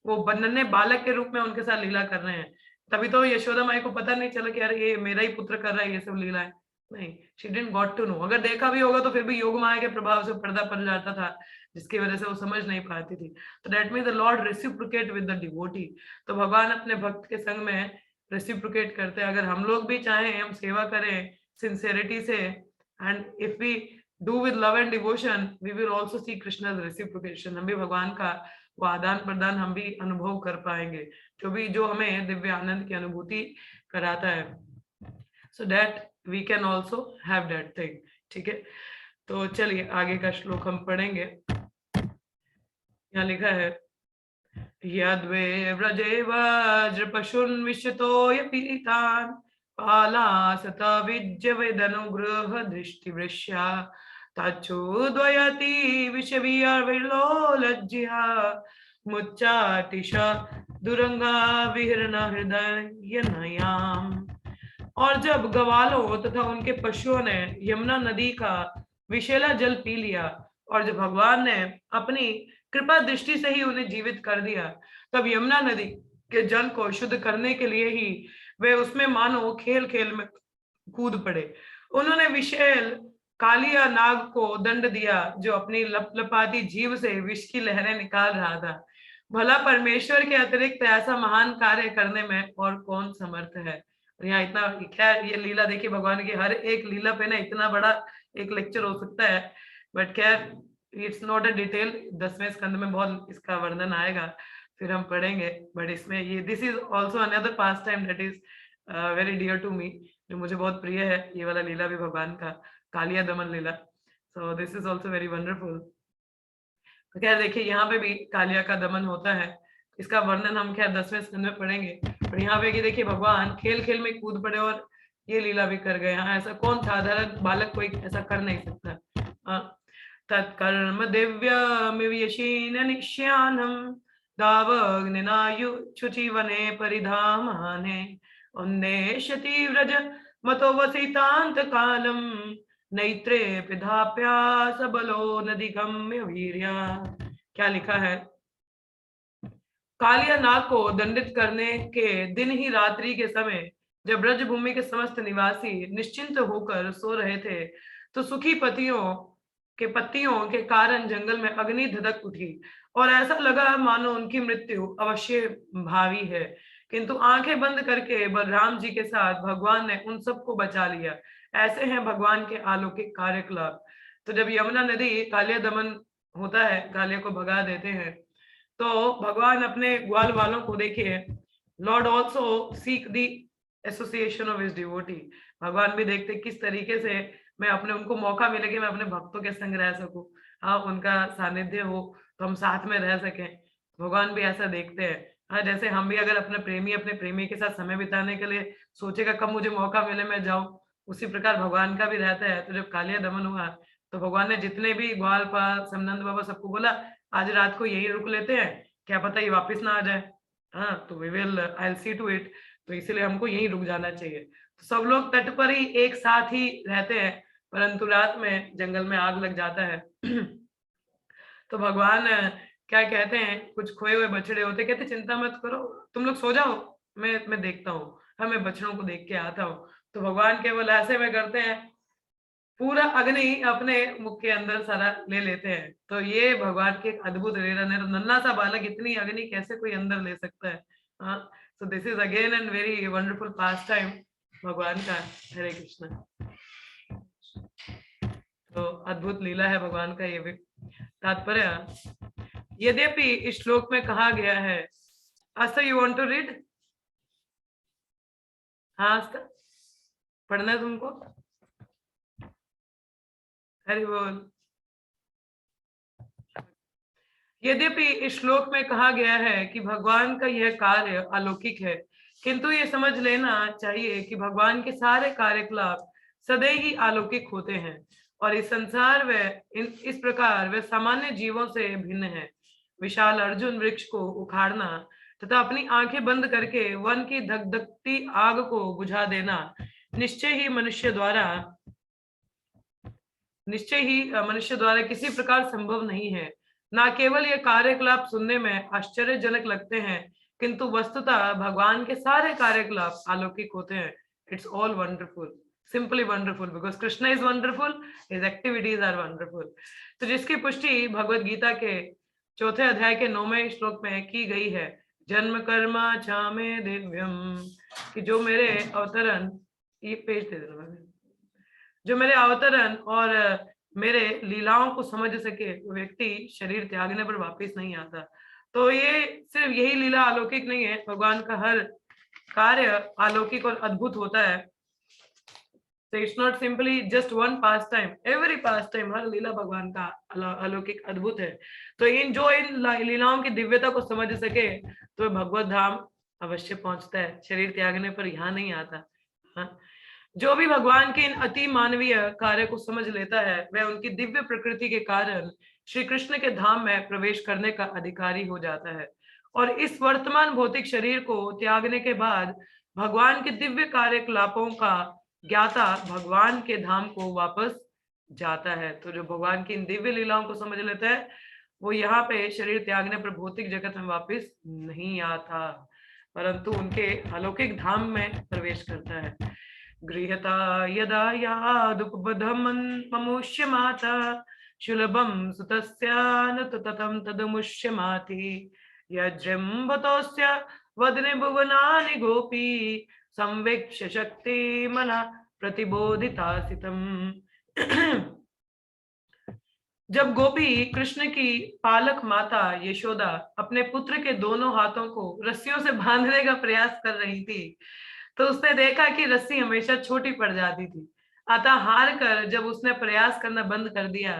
वो बनने बालक के रूप में उनके साथ लीला कर रहे हैं। तभी तो यशोदा माई को पता नहीं चला कि यार ये मेरा ही पुत्र कर रहा है ये सब लीला है। नहीं, she didn't got to know. अगर देखा भी होगा तो फिर भी योग माया के प्रभाव से पर्दा पड़ जाता था, जिसकी वजह से वो समझ नहीं पाती थी। तो that means the Lord reciprocate with the devotee. तो भगवान अपने भक्त के संग में रेसिप्रोकेट करते हैं। अगर हम लोग भी चाहें, हम सेवा करें सिंसियरिटी से, and if we do with love and devotion, we will also see Krishna's reciprocation. हम भी भगवान का वो आदान प्रदान हम भी अनुभव कर पाएंगे, जो हमें दिव्य आनंद की अनुभूति कराता है। So that we can also have that thing. ठीक है, तो चलिए आगे का श्लोक हम पढ़ेंगे। यहाँ लिखा है, यद्वे व्रजे वज्रपशुन् विशतो यपीतान् पालासत विज्य वेदनुगृह दृष्टिवृष्या तच्छोदयति विषविलोलज्ज्या मुच्चाटिश दुरंगा विहरण हृदय नयाम। और जब ग्वालों तथा उनके पशुओं ने यमुना नदी का विशेला जल पी लिया और जब भगवान ने अपनी कृपा दृष्टि से ही उन्हें जीवित कर दिया, तब यमुना नदी के जल को शुद्ध करने के लिए ही वे उसमें मानो खेल खेल में कूद पड़े। उन्होंने विशेल कालिया नाग को दंड दिया जो अपनी लपलपाती जीभ से विष की लहरें निकाल रहा था। भला परमेश्वर के अतिरिक्त ऐसा महान कार्य करने में और कौन समर्थ है। यहाँ इतना, खैर ये लीला देखिए भगवान की, हर एक लीला पे ना इतना बड़ा एक लेक्चर हो सकता है, बट खैर इट्स नॉट अ डिटेल। 10वें स्कंद में बहुत इसका वर्णन आएगा, फिर हम पढ़ेंगे। बट इसमें ये this is also another pastime that is very dear to me, जो मुझे बहुत प्रिय है। ये वाला लीला भी भगवान का, कालिया दमन लीला। So this is also very wonderful. तो खैर देखिए यहाँ पे भी कालिया का दमन होता है, इसका वर्णन हम खैर 10वें स्कंद में पढ़ेंगे। और यहाँ पे देखिए भगवान खेल खेल में कूद पड़े और ये लीला भी कर गए। हाँ, ऐसा कौन साधारण बालक कोई ऐसा कर नहीं सकता। तत्कर्म दिव्यमिवयशीन निश्यानम दावग्निनायु शुचिवने परिधामाने उन्नेशति व्रज मतो वसितांत कालम नैत्रे पिधाप्या सबलो नदिगम्य वीर्या। क्या लिखा है? कालिया नाग को दंडित करने के दिन ही रात्रि के समय जब ब्रजभूमि के समस्त निवासी निश्चिंत होकर सो रहे थे, तो सुखी पत्तियों के कारण जंगल में अग्नि धधक उठी और ऐसा लगा मानो उनकी मृत्यु अवश्य भावी है। किंतु आंखें बंद करके बलराम जी के साथ भगवान ने उन सबको बचा लिया। ऐसे हैं भगवान के अलौकिक कार्यकलाप। तो जब यमुना नदी कालिया दमन होता है, कालिया को भगा देते हैं, तो भगवान अपने ग्वाल वालों को देखिए, Lord also seek the association of his devotee. भगवान भी देखते किस तरीके से मैं अपने, उनको मौका मिले कि मैं अपने भक्तों के संग रह सकूं, हाँ उनका सानिध्य हो तो हम साथ में रह सकें। भगवान भी ऐसा देखते हैं। हाँ, जैसे हम भी अगर अपने प्रेमी के साथ समय बिताने के लिए सोचेगा कब मुझे मौका मिले मैं जाऊं, उसी प्रकार भगवान का भी रहता है। तो जब कालिया दमन हुआ तो भगवान ने जितने भी ग्वालपाल समनंद बाबा सबको बोला आज रात को यही रुक लेते हैं, क्या पता ये वापस ना आ जाए। हाँ, तो we will I will see to it. तो इसलिए हमको यहीं रुक जाना चाहिए। तो सब लोग तट पर ही एक साथ ही रहते हैं, परंतु रात में जंगल में आग लग जाता है। तो भगवान क्या कहते हैं, कुछ खोए हुए बछड़े होते, कहते चिंता मत करो, तुम लोग सो जाओ, मैं देखता हूँ, हाँ मैं बछड़ों को देख के आता हूँ। तो भगवान केवल ऐसे में करते हैं, पूरा अग्नि अपने मुख के अंदर सारा ले लेते हैं। तो ये भगवान की एक अद्भुत लीला है। नन्हा सा बालक इतनी अग्नि कैसे कोई अंदर ले सकता है। हाँ, सो this is again and very wonderful pass time भगवान का। हरे कृष्ण। तो अद्भुत लीला है भगवान का ये भी। तात्पर्य, यद्यपि इस श्लोक में कहा गया है, आस्था यू वांट टू रीड? हाँ आस्था, पढ़ना है तुमको? हरि बोल। यद्यपि इस श्लोक में कहा गया है कि भगवान का यह कार्य अलौकिक है, किंतु ये समझ लेना चाहिए कि भगवान के सारे कार्यकलाप सदैव ही अलौकिक होते हैं और इस संसार व इस प्रकार वे सामान्य जीवों से भिन्न है। विशाल अर्जुन वृक्ष को उखाड़ना तथा अपनी आंखें बंद करके वन की धगधगती आग को बुझा देना निश्चय ही मनुष्य द्वारा किसी प्रकार संभव नहीं है। न केवल ये कार्यकलाप सुनने में आश्चर्यजनक लगते हैं, किंतु वस्तुतः भगवान के सारे कार्यकलाप अलौकिक होते हैं। It's all wonderful, simply wonderful, because Krishna is wonderful, his activities are wonderful. तो जिसकी पुष्टि भगवत गीता के 4थे अध्याय के 9वें श्लोक में की गई है, जन्म कर्मा चामे दिव्यम, कि जो मेरे अवतरण, ये पेज दे देना, जो मेरे अवतरण और मेरे लीलाओं को समझ सके वो व्यक्ति शरीर त्यागने पर वापस नहीं आता। तो ये सिर्फ यही लीला अलौकिक नहीं है, भगवान का हर कार्य अलौकिक और अद्भुत होता है। So it's not simply just one pastime, every pastime, हर लीला भगवान का अलौकिक अद्भुत है। तो इन लीलाओं की दिव्यता को समझ सके तो भगवत धाम अवश्य पहुंचता है, शरीर त्यागने पर यहाँ नहीं आता। हाँ, जो भी भगवान के इन अति मानवीय कार्य को समझ लेता है वह उनकी दिव्य प्रकृति के कारण श्री कृष्ण के धाम में प्रवेश करने का अधिकारी हो जाता है। और इस वर्तमान भौतिक शरीर को त्यागने के बाद भगवान के दिव्य कार्यकलापों का ज्ञाता भगवान के धाम को वापस जाता है। तो जो भगवान की इन दिव्य लीलाओं को समझ लेता है वो यहाँ पे शरीर त्यागने पर भौतिक जगत में वापस नहीं आता, परंतु उनके अलौकिक धाम में प्रवेश करता है। गृहता यदा यादुपबधं ममुष्य माता शुलभं सुतस्यान ततं तदमुष्यमाति यज्जम्बतोस्य वदने भुवनानि गोपी संवेक्ष्य शक्ति मना प्रतिबोधितासितम्। जब गोपी कृष्ण की पालक माता यशोदा अपने पुत्र के दोनों हाथों को रस्सियों से बांधने का प्रयास कर रही थी तो उसने देखा कि रस्सी हमेशा छोटी पड़ जाती थी। अतः हार कर जब उसने प्रयास करना बंद कर दिया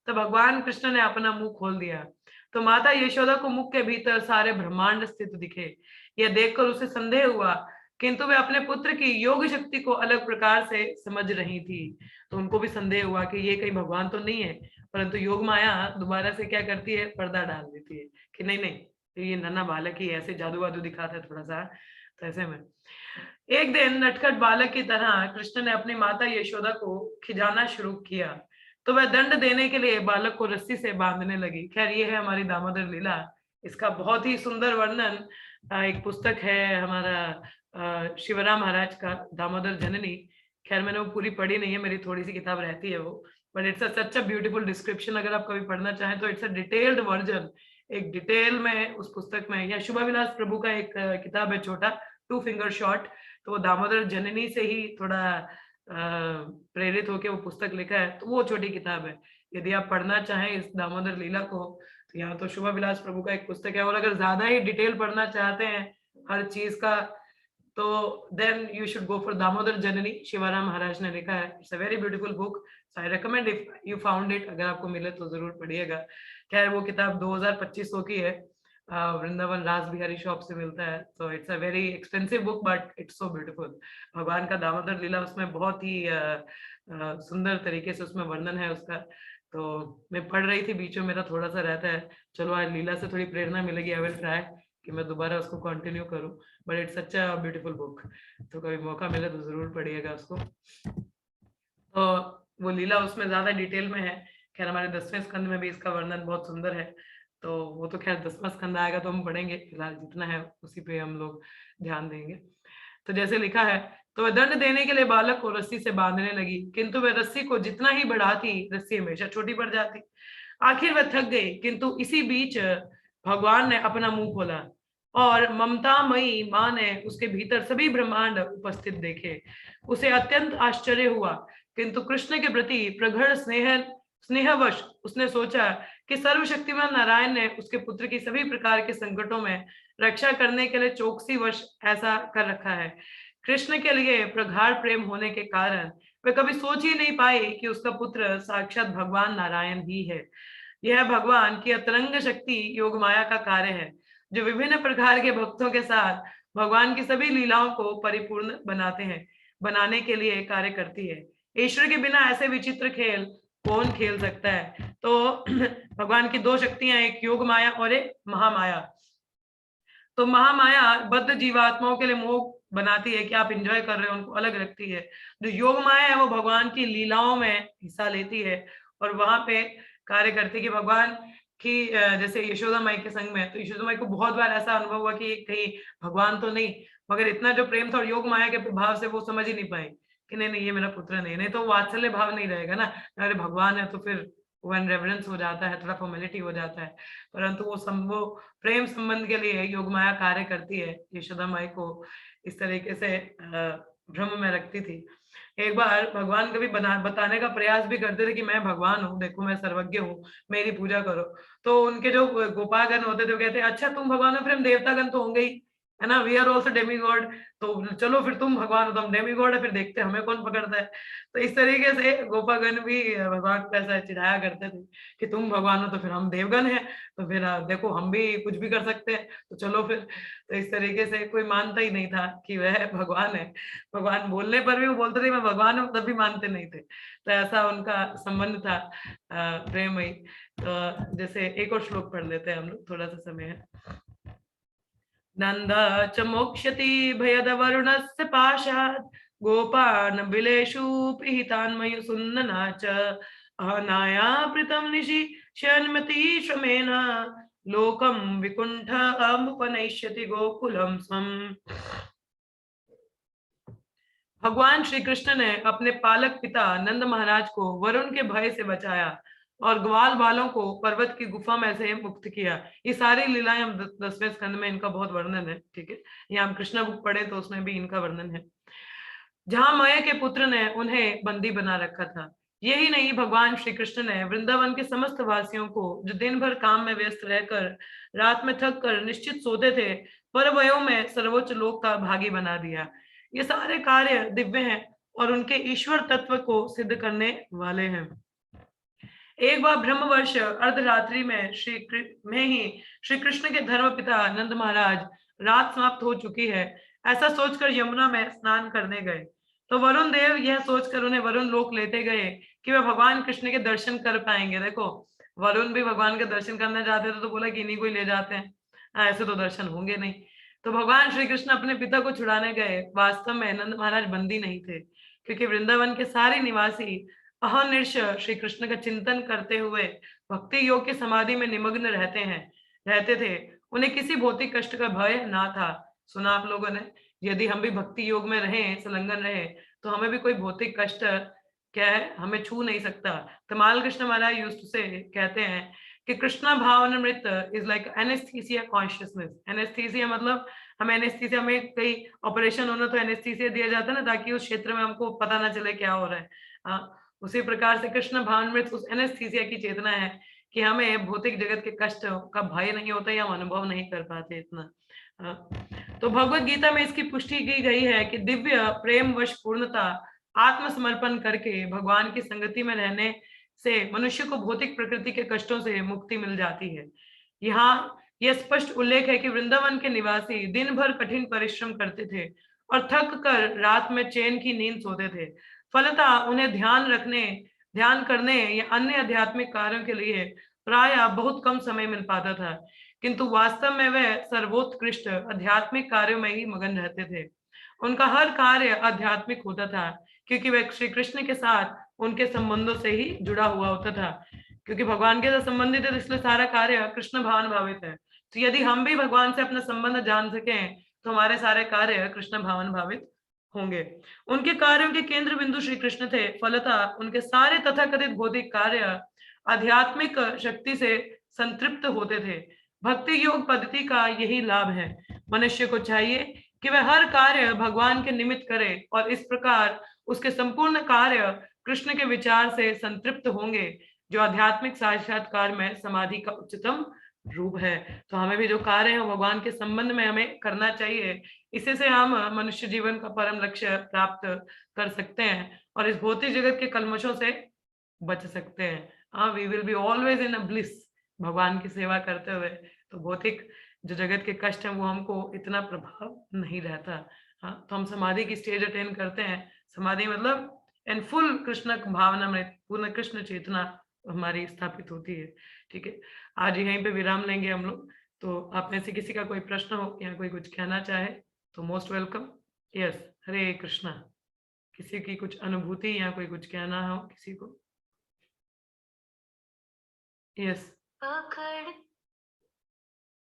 तो भगवान कृष्ण ने अपना मुंह खोल दिया। तो माता यशोदा को मुख के भीतर सारे ब्रह्मांड स्थित दिखे। यह देखकर उसे संदेह हुआ, किंतु वे अपने पुत्र की योग शक्ति को अलग प्रकार से समझ रही थी। तो उनको भी संदेह हुआ कि ये कहीं भगवान तो नहीं है, परंतु योग माया दोबारा से क्या करती है, पर्दा डाल देती है कि नहीं नहीं ये नन्हा बालक ही ऐसे जादू वादू दिखाता है थोड़ा सा। तो ऐसे में एक दिन नटखट बालक की तरह कृष्ण ने अपनी माता यशोदा को खिजाना शुरू किया तो वह दंड देने के लिए बालक को रस्सी से बांधने लगी। खैर ये है हमारी दामोदर लीला। इसका बहुत ही सुंदर वर्णन एक पुस्तक है हमारा शिवराम महाराज का दामोदर जननी। खैर मैंने वो पूरी पढ़ी नहीं है, मेरी थोड़ी सी किताब रहती है वो, but it's such a beautiful description. अगर आप कभी पढ़ना चाहें तो इट्स अ डिटेल्ड वर्जन, एक डिटेल में उस पुस्तक में। या शुभा विलास प्रभु का एक किताब है छोटा, 2 फिंगर शॉट, तो वो दामोदर जननी से ही थोड़ा प्रेरित होकर वो पुस्तक लिखा है। तो वो छोटी किताब है, यदि आप पढ़ना चाहें इस दामोदर लीला को तो यहाँ तो शुभा विलास प्रभु का एक पुस्तक है। और अगर ज्यादा ही डिटेल पढ़ना चाहते हैं हर चीज का तो then you should go for Damodar Janani, Shivram Maharaj ने लिखा है। It's a very beautiful book, so I recommend if you found it, अगर आपको मिले तो जरूर पढ़िएगा। खैर वो किताब 2025 की है, वृंदावन रास बिहारी शॉप से मिलता है। तो it's a very expensive book but it's so beautiful. भगवान का दामोदर लीला उसमें बहुत ही सुंदर तरीके से उसमें वर्णन है उसका। तो मैं पढ़ रही थी, बीच में मेरा थोड़ा सा रहता है, चलो आज लीला से थोड़ी प्रेरणा मिलेगी, आई विल ट्राई कि मैं दोबारा उसको कंटिन्यू करूं। But it's such a beautiful book, तो कभी मौका मिले तो जरूर पढ़िएगा उसको। तो वो लीला उसमें ज्यादा डिटेल में है। खैर हमारे 10वें स्कंद में भी इसका वर्णन बहुत सुंदर है, तो वो तो खैर 10वां स्कंद आएगा तो हम पढ़ेंगे, फिलहाल जितना है उसी पे हम लोग ध्यान देंगे। तो जैसे लिखा है, तो वह दंड देने के लिए बालक को रस्सी से बांधने लगी, किंतु वह रस्सी को जितना ही बढ़ाती रस्सी हमेशा छोटी पड़ जाती। आखिर वह थक गई, किंतु इसी बीच भगवान ने अपना मुंह खोला और ममतामयी माँ ने उसके भीतर सभी ब्रह्मांड उपस्थित देखे। उसे अत्यंत आश्चर्य हुआ, किंतु कृष्ण के प्रति प्रगाढ़ स्नेहवश उसने सोचा कि सर्वशक्तिमान नारायण ने उसके पुत्र की सभी प्रकार के संकटों में रक्षा करने के लिए चौकसी वश ऐसा कर रखा है। कृष्ण के लिए प्रगाढ़ प्रेम होने के कारण वे कभी सोच ही नहीं पाए कि उसका पुत्र साक्षात भगवान नारायण ही है। यह भगवान की अतरंग शक्ति योग माया का कार्य है, जो विभिन्न प्रकार के भक्तों के साथ भगवान की सभी लीलाओं को परिपूर्ण बनाने के लिए कार्य करती है। ईश्वर के बिना ऐसे विचित्र खेल कौन खेल सकता है। तो भगवान की 2 शक्तियां, एक योग माया और एक महामाया। तो महामाया बद्ध जीवात्माओं के लिए मोह बनाती है कि आप एंजॉय कर रहे हो, उनको अलग रखती है। जो योग माया है वो भगवान की लीलाओं में हिस्सा लेती है और वहां पे कार्य करती है कि भगवान की जैसे यशोदा माई के संग में, तो यशोदा माई को बहुत बार ऐसा अनुभव हुआ कि कहीं भगवान तो नहीं, मगर इतना जो प्रेम था और योग माया के प्रभाव से वो समझ ही नहीं पाई कि नहीं नहीं ये मेरा पुत्र नहीं तो वात्सल्य भाव नहीं रहेगा ना, अरे भगवान है तो फिर वन रेवरेंस हो जाता है, थोड़ा फॉर्मेलिटी हो जाता है। परंतु वो प्रेम संबंध के लिए योग माया कार्य करती है, यशोदा माई को इस तरीके से भ्रम में रखती थी। एक बार भगवान कभी बताने का प्रयास भी करते थे कि मैं भगवान हूँ, देखो मैं सर्वज्ञ हूँ, मेरी पूजा करो। तो उनके जो गोपागण होते थे वो कहते अच्छा तुम भगवान हो, फिर हम देवतागण तो होंगे ही, है ना, we are also demigod, तो चलो फिर तुम भगवान हो तो हम डेमी गॉड है, फिर देखते हमें कौन पकड़ता है। तो इस तरीके से गोपागण भी भगवान को ऐसा चिढ़ाया करते थे कि तुम भगवान हो तो फिर हम देवगण हैं, तो फिर देखो हम भी कुछ भी कर सकते हैं, तो चलो फिर। तो इस तरीके से कोई मानता ही नहीं था कि वह भगवान है। भगवान बोलने पर भी वो बोलते थे मैं भगवान हूँ, तब भी मानते नहीं थे। तो ऐसा उनका संबंध था प्रेमयी। तो जैसे एक और श्लोक पढ़ लेते हैं हम लोग, थोड़ा सा समय है। नंद च मोक्ष्यति भयद वरुणस्य पाशात् गोपान् बिलेषु पिहितान्मयु सुन्दना च अहनाया प्रीतं निशि शन्मति श्रमेण लोकं विकुंठ अमुपनश्यति गोकुलम स्वम्। भगवान श्री कृष्ण ने अपने पालक पिता नंद महाराज को वरुण के भय से बचाया और ग्वाल बालों को पर्वत की गुफा में से मुक्त किया। ये सारी लीलाएं हम 10वें स्कंद में इनका बहुत वर्णन है, ठीक है। ये हम कृष्णा बुक पढ़े तो उसमें भी इनका वर्णन है। जहां माया के पुत्र ने उन्हें बंदी बना रखा था। यही नहीं, भगवान श्री कृष्ण ने वृंदावन के समस्त वासियों को, जो दिन भर काम में व्यस्त रहकर रात में थक कर निश्चित सोते थे, पर वयों में सर्वोच्च लोक का भागी बना दिया। ये सारे कार्य दिव्य हैं और उनके ईश्वर तत्व को सिद्ध करने वाले हैं। एक बार ब्रह्मवर्ष अर्धरात्रि में श्री कृष्ण के धर्म पिता नंद महाराज, रात समाप्त हो चुकी है ऐसा सोचकर यमुना में स्नान करने गए, तो वरुण देव यह सोचकर उन्हें वरुण लोक लेते गए कि वे भगवान कृष्ण के दर्शन कर पाएंगे। देखो, वरुण भी भगवान के दर्शन करना चाहते थे तो बोला कि इन्हीं को ही ले जाते हैं, ऐसे तो दर्शन होंगे नहीं। तो भगवान श्री कृष्ण अपने पिता को छुड़ाने गए। वास्तव में नंद महाराज बंदी नहीं थे, क्योंकि वृंदावन के सारे निवासी अहर्निश श्री कृष्ण का चिंतन करते हुए भक्ति योग की समाधि में निमग्न रहते थे। उन्हें किसी भौतिक कष्ट का भय ना था। सुना आप लोगों ने, यदि हम भी भक्ति योग में रहें, संलग्न रहे, तो हमें भी कोई भौतिक कष्ट क्या है, हमें छू नहीं सकता। तमाल कृष्ण महाराज यूज्ड टू से, कहते हैं कि कृष्णा भावनामृत is like anaesthesia consciousness. Anaesthesia मतलब हमें एनेस्थीसिया में कई ऑपरेशन होना तो एनेस्थीसिया दिया जाता है ना, ताकि उस क्षेत्र में हमको पता ना चले क्या हो रहा है। उसी प्रकार से कृष्ण भावनामृत उस एनेस्थीसिया की चेतना है कि हमें भौतिक जगत के कष्ट का भय नहीं होता या हम अनुभव नहीं कर पाते इतना। तो भगवत गीता में इसकी पुष्टि की गई है कि दिव्य प्रेम वश पूर्णता, आत्मसमर्पण करके भगवान की संगति में रहने से मनुष्य को भौतिक प्रकृति के कष्टों से मुक्ति मिल जाती है। यहाँ यह स्पष्ट उल्लेख है कि वृंदावन के निवासी दिन भर कठिन परिश्रम करते थे और थक कर रात में चैन की नींद सोते थे। फलतः उन्हें ध्यान करने या अन्य आध्यात्मिक कार्यों के लिए प्रायः बहुत कम समय मिल पाता था, किंतु वास्तव में वे सर्वोत्कृष्ट आध्यात्मिक कार्यों में ही मगन रहते थे। उनका हर कार्य आध्यात्मिक होता था, क्योंकि वे श्री कृष्ण के साथ उनके संबंधों से ही जुड़ा हुआ होता था। क्योंकि भगवान के साथ संबंधित है, इसलिए सारा कार्य कृष्ण भावन भावित है। तो यदि हम भी भगवान से अपना संबंध जान सकें, तो हमारे सारे कार्य कृष्ण भावन भावित होंगे। उनके कार्यों के केंद्र बिंदु श्री कृष्ण थे। फलतः उनके सारे तथाकथित भौतिक कार्य आध्यात्मिक शक्ति से संतृप्त होते थे। भक्ति योग पद्धति का यही लाभ है। मनुष्य को चाहिए कि वह हर कार्य भगवान के निमित्त करे, और इस प्रकार उसके संपूर्ण कार्य कृष्ण के विचार से संतृप्त होंगे, जो आध्यात्मिक साक्षात्कार में समाधि का उच्चतम रूप है। तो हमें भी जो कार्य है भगवान के संबंध में हमें करना चाहिए। इसी से हम मनुष्य जीवन का परम लक्ष्य प्राप्त कर सकते हैं और इस भौतिक जगत के कलमशों से बच सकते हैं। We will be always in a bliss, भगवान की सेवा करते हुए। तो भौतिक जो जगत के कष्ट हैं वो हमको इतना प्रभाव नहीं रहता। तो हम समाधि की स्टेज अटेन करते हैं। समाधि मतलब एंड फुल कृष्ण भावना में पूर्ण कृष्ण चेतना हमारी स्थापित होती है। ठीक है, आज यहीं पे विराम लेंगे हम लोग। तो आप में से किसी का कोई प्रश्न हो या कोई कुछ कहना चाहे तो मोस्ट वेलकम। यस, हरे कृष्णा। किसी की कुछ अनुभूति या कोई कुछ कहना हो किसी को? यस,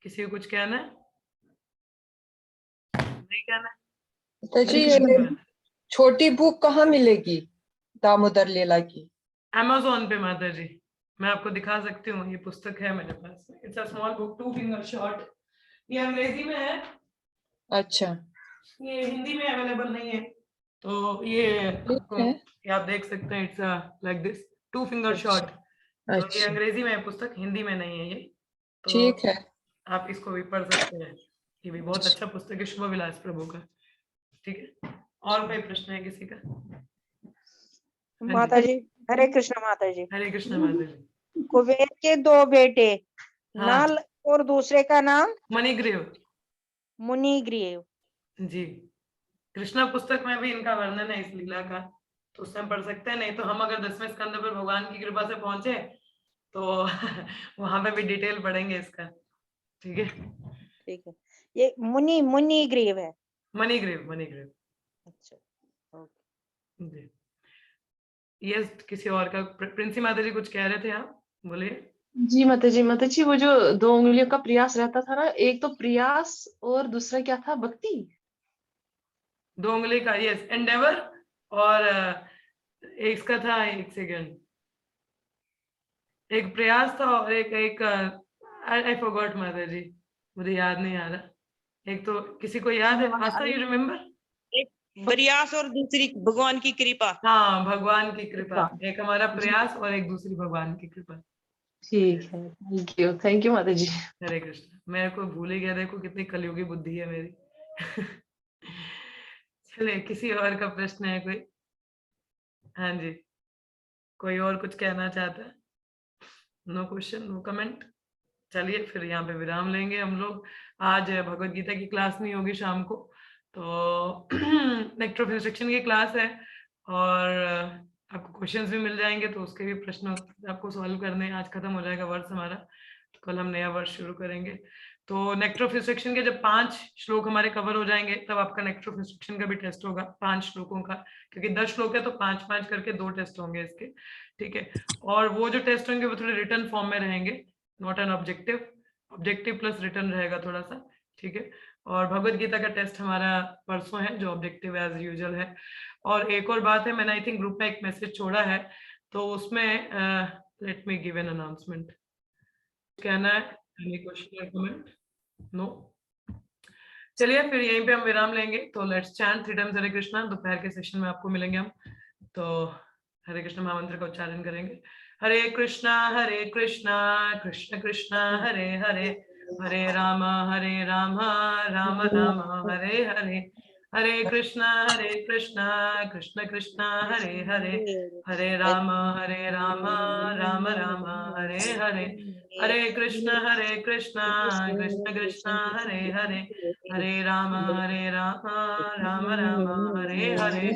किसी को कुछ कहना है? नहीं कहना है? जी, छोटी बुक कहाँ मिलेगी दामोदर लीला की? अमेज़न पे माता जी, मैं आपको दिखा सकती हूँ। ये पुस्तक है मेरे पास। It's a small book, 2 finger short. ये अंग्रेजी में है। अच्छा, ये हिंदी में अवेलेबल नहीं है, तो ये आप देख सकते हैं। It's like this 2 finger short. तो ये अंग्रेजी में है पुस्तक, हिंदी में नहीं है ये। तो ठीक है, आप इसको भी पढ़ सकते हैं। ये भी बहुत अच्छा पुस्तक है, शुभ विलास प्रभु का। ठीक है, और कोई प्रश्न है किसी का? माता जी, हरे कृष्ण माता जी। हरे कृष्ण माता जी। कुबेर के 2 बेटे, हाँ। नल और दूसरे का नाम मणिग्रीव। मुनिग्रीव जी, कृष्णा पुस्तक में भी इनका वर्णन है इस लीला का, तो उसमें पढ़ सकते हैं। नहीं तो हम अगर 10वें स्कंद पर भगवान की कृपा से पहुंचे तो वहां पे भी डिटेल पढ़ेंगे इसका। ठीक है, ठीक है, ये मुनि मुनि ग्रीव है। मणिग्रीव, मणिग्रीव। अच्छा, ओके। जी, यस, किसी और का? प्रिंसी माता जी कुछ कह रहे थे आप, बोलिए। जी माता जी, वो जो 2 उंगलियों का प्रयास रहता था ना, एक तो प्रयास और दूसरा क्या था, भक्ति। 2 उंगली का, यस, एंडेवर। और एक इसका था, एक सेकेंड, एक प्रयास था और एक आई फॉरगॉट माता जी, मुझे याद नहीं आ रहा। एक तो किसी को याद है? आस्था, यू रिमेम्बर? एक प्रयास और दूसरी भगवान की कृपा। हाँ, भगवान की कृपा। कृपा। एक हमारा जी, प्रयास और एक दूसरी भगवान की कृपा। ठीक है, थैंक यू माता जी। हरे कृष्ण, मेरे को भूल ही गया, देखो कितनी कलयुगी बुद्धि है मेरी। चलिए, किसी और का प्रश्न है कोई? हाँ जी, कोई और कुछ कहना चाहता है? No question, no comment. चलिए फिर यहाँ पे विराम लेंगे हम लोग। आज भगवत गीता की क्लास नहीं होगी शाम को, तो नेक्टर ऑफ इंस्ट्रक्शन की क्लास है, और आपको क्वेश्चंस भी मिल जाएंगे, तो उसके भी प्रश्न आपको सॉल्व करने हैं। आज खत्म हो जाएगा वर्ष हमारा, तो कल हम नया वर्ष शुरू करेंगे। तो नेक्टर ऑफ इंस्ट्रक्शन के जब 5 श्लोक हमारे कवर हो जाएंगे, तब आपका नेक्टर ऑफ इंस्ट्रक्शन का भी टेस्ट होगा 5 श्लोकों का, क्योंकि 10 श्लोक है तो 5-5 करके 2 टेस्ट होंगे इसके, ठीक है। और वो जो टेस्ट होंगे वो थोड़े रिटर्न फॉर्म में रहेंगे, not an objective, objective plus return रहेगा थोड़ा सा, ठीक है। और भगवत गीता का टेस्ट हमारा परसों है, जो ऑब्जेक्टिव एज यूजुअल है। और एक और बात है, मैंने आई थिंक ग्रुप में एक मैसेज छोड़ा है, तो उसमें let me give an announcement. कहना है? एनी क्वेश्चन और कमेंट? नो। चलिए फिर यहीं पे हम विराम लेंगे। तो लेट्स चैंट 3 टाइम्स हरे कृष्णा। दोपहर के सेशन में आपको मिलेंगे हम, तो हरे कृष्ण महामंत्र का उच्चारण करेंगे। हरे कृष्णा कृष्ण कृष्ण हरे हरे, हरे राम राम राम हरे हरे, हरे कृष्णा कृष्ण कृष्ण हरे हरे, हरे राम राम राम हरे हरे, हरे कृष्ण कृष्ण कृष्ण हरे हरे, हरे राम राम राम हरे हरे।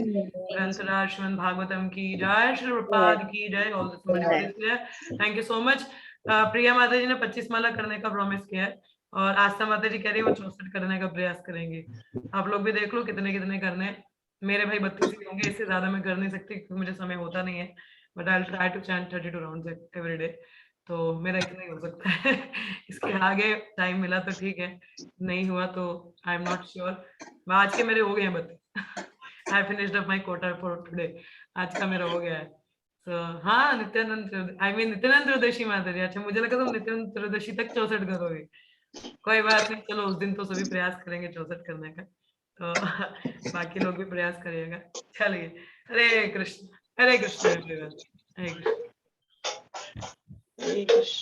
ग्रंथराज श्रीमद् भागवतम की जय, श्री प्रभुपाद की जय। ऑल द डिवोटीज के लिए थैंक यू सो मच। प्रिया माता जी ने 25 माला करने का प्रॉमिस किया है, और आस्था माता जी कह रही है वो 64 करने का प्रयास करेंगे। आप लोग भी देख लो कितने कितने करने हैं। मेरे भाई 32 ही होंगे, इससे ज्यादा मैं कर नहीं सकती क्योंकि मुझे समय होता नहीं है, but I will try to chant 32 rounds every day. तो मेरा इतना ही हो सकता है। इसके आगे टाइम मिला तो ठीक है, नहीं हुआ तो आई एम नॉट श्योर। आज के मेरे हो गए हैं 32। I finished up my quota for today. आज का मेरा हो गया है। So, हाँ, नित्यानंद, I mean नित्यानंद त्रयोदशी माता जी। अच्छा, मुझे लगा तुम नित्यानंद त्रयोदशी तक 64 करोगे। कोई बात नहीं, चलो उस दिन तो सभी प्रयास करेंगे 64 करने का, तो बाकी लोग भी प्रयास करिएगा। चलिए, हरे कृष्ण एवरीवन, हरे कृष्ण। हरे कृष्ण।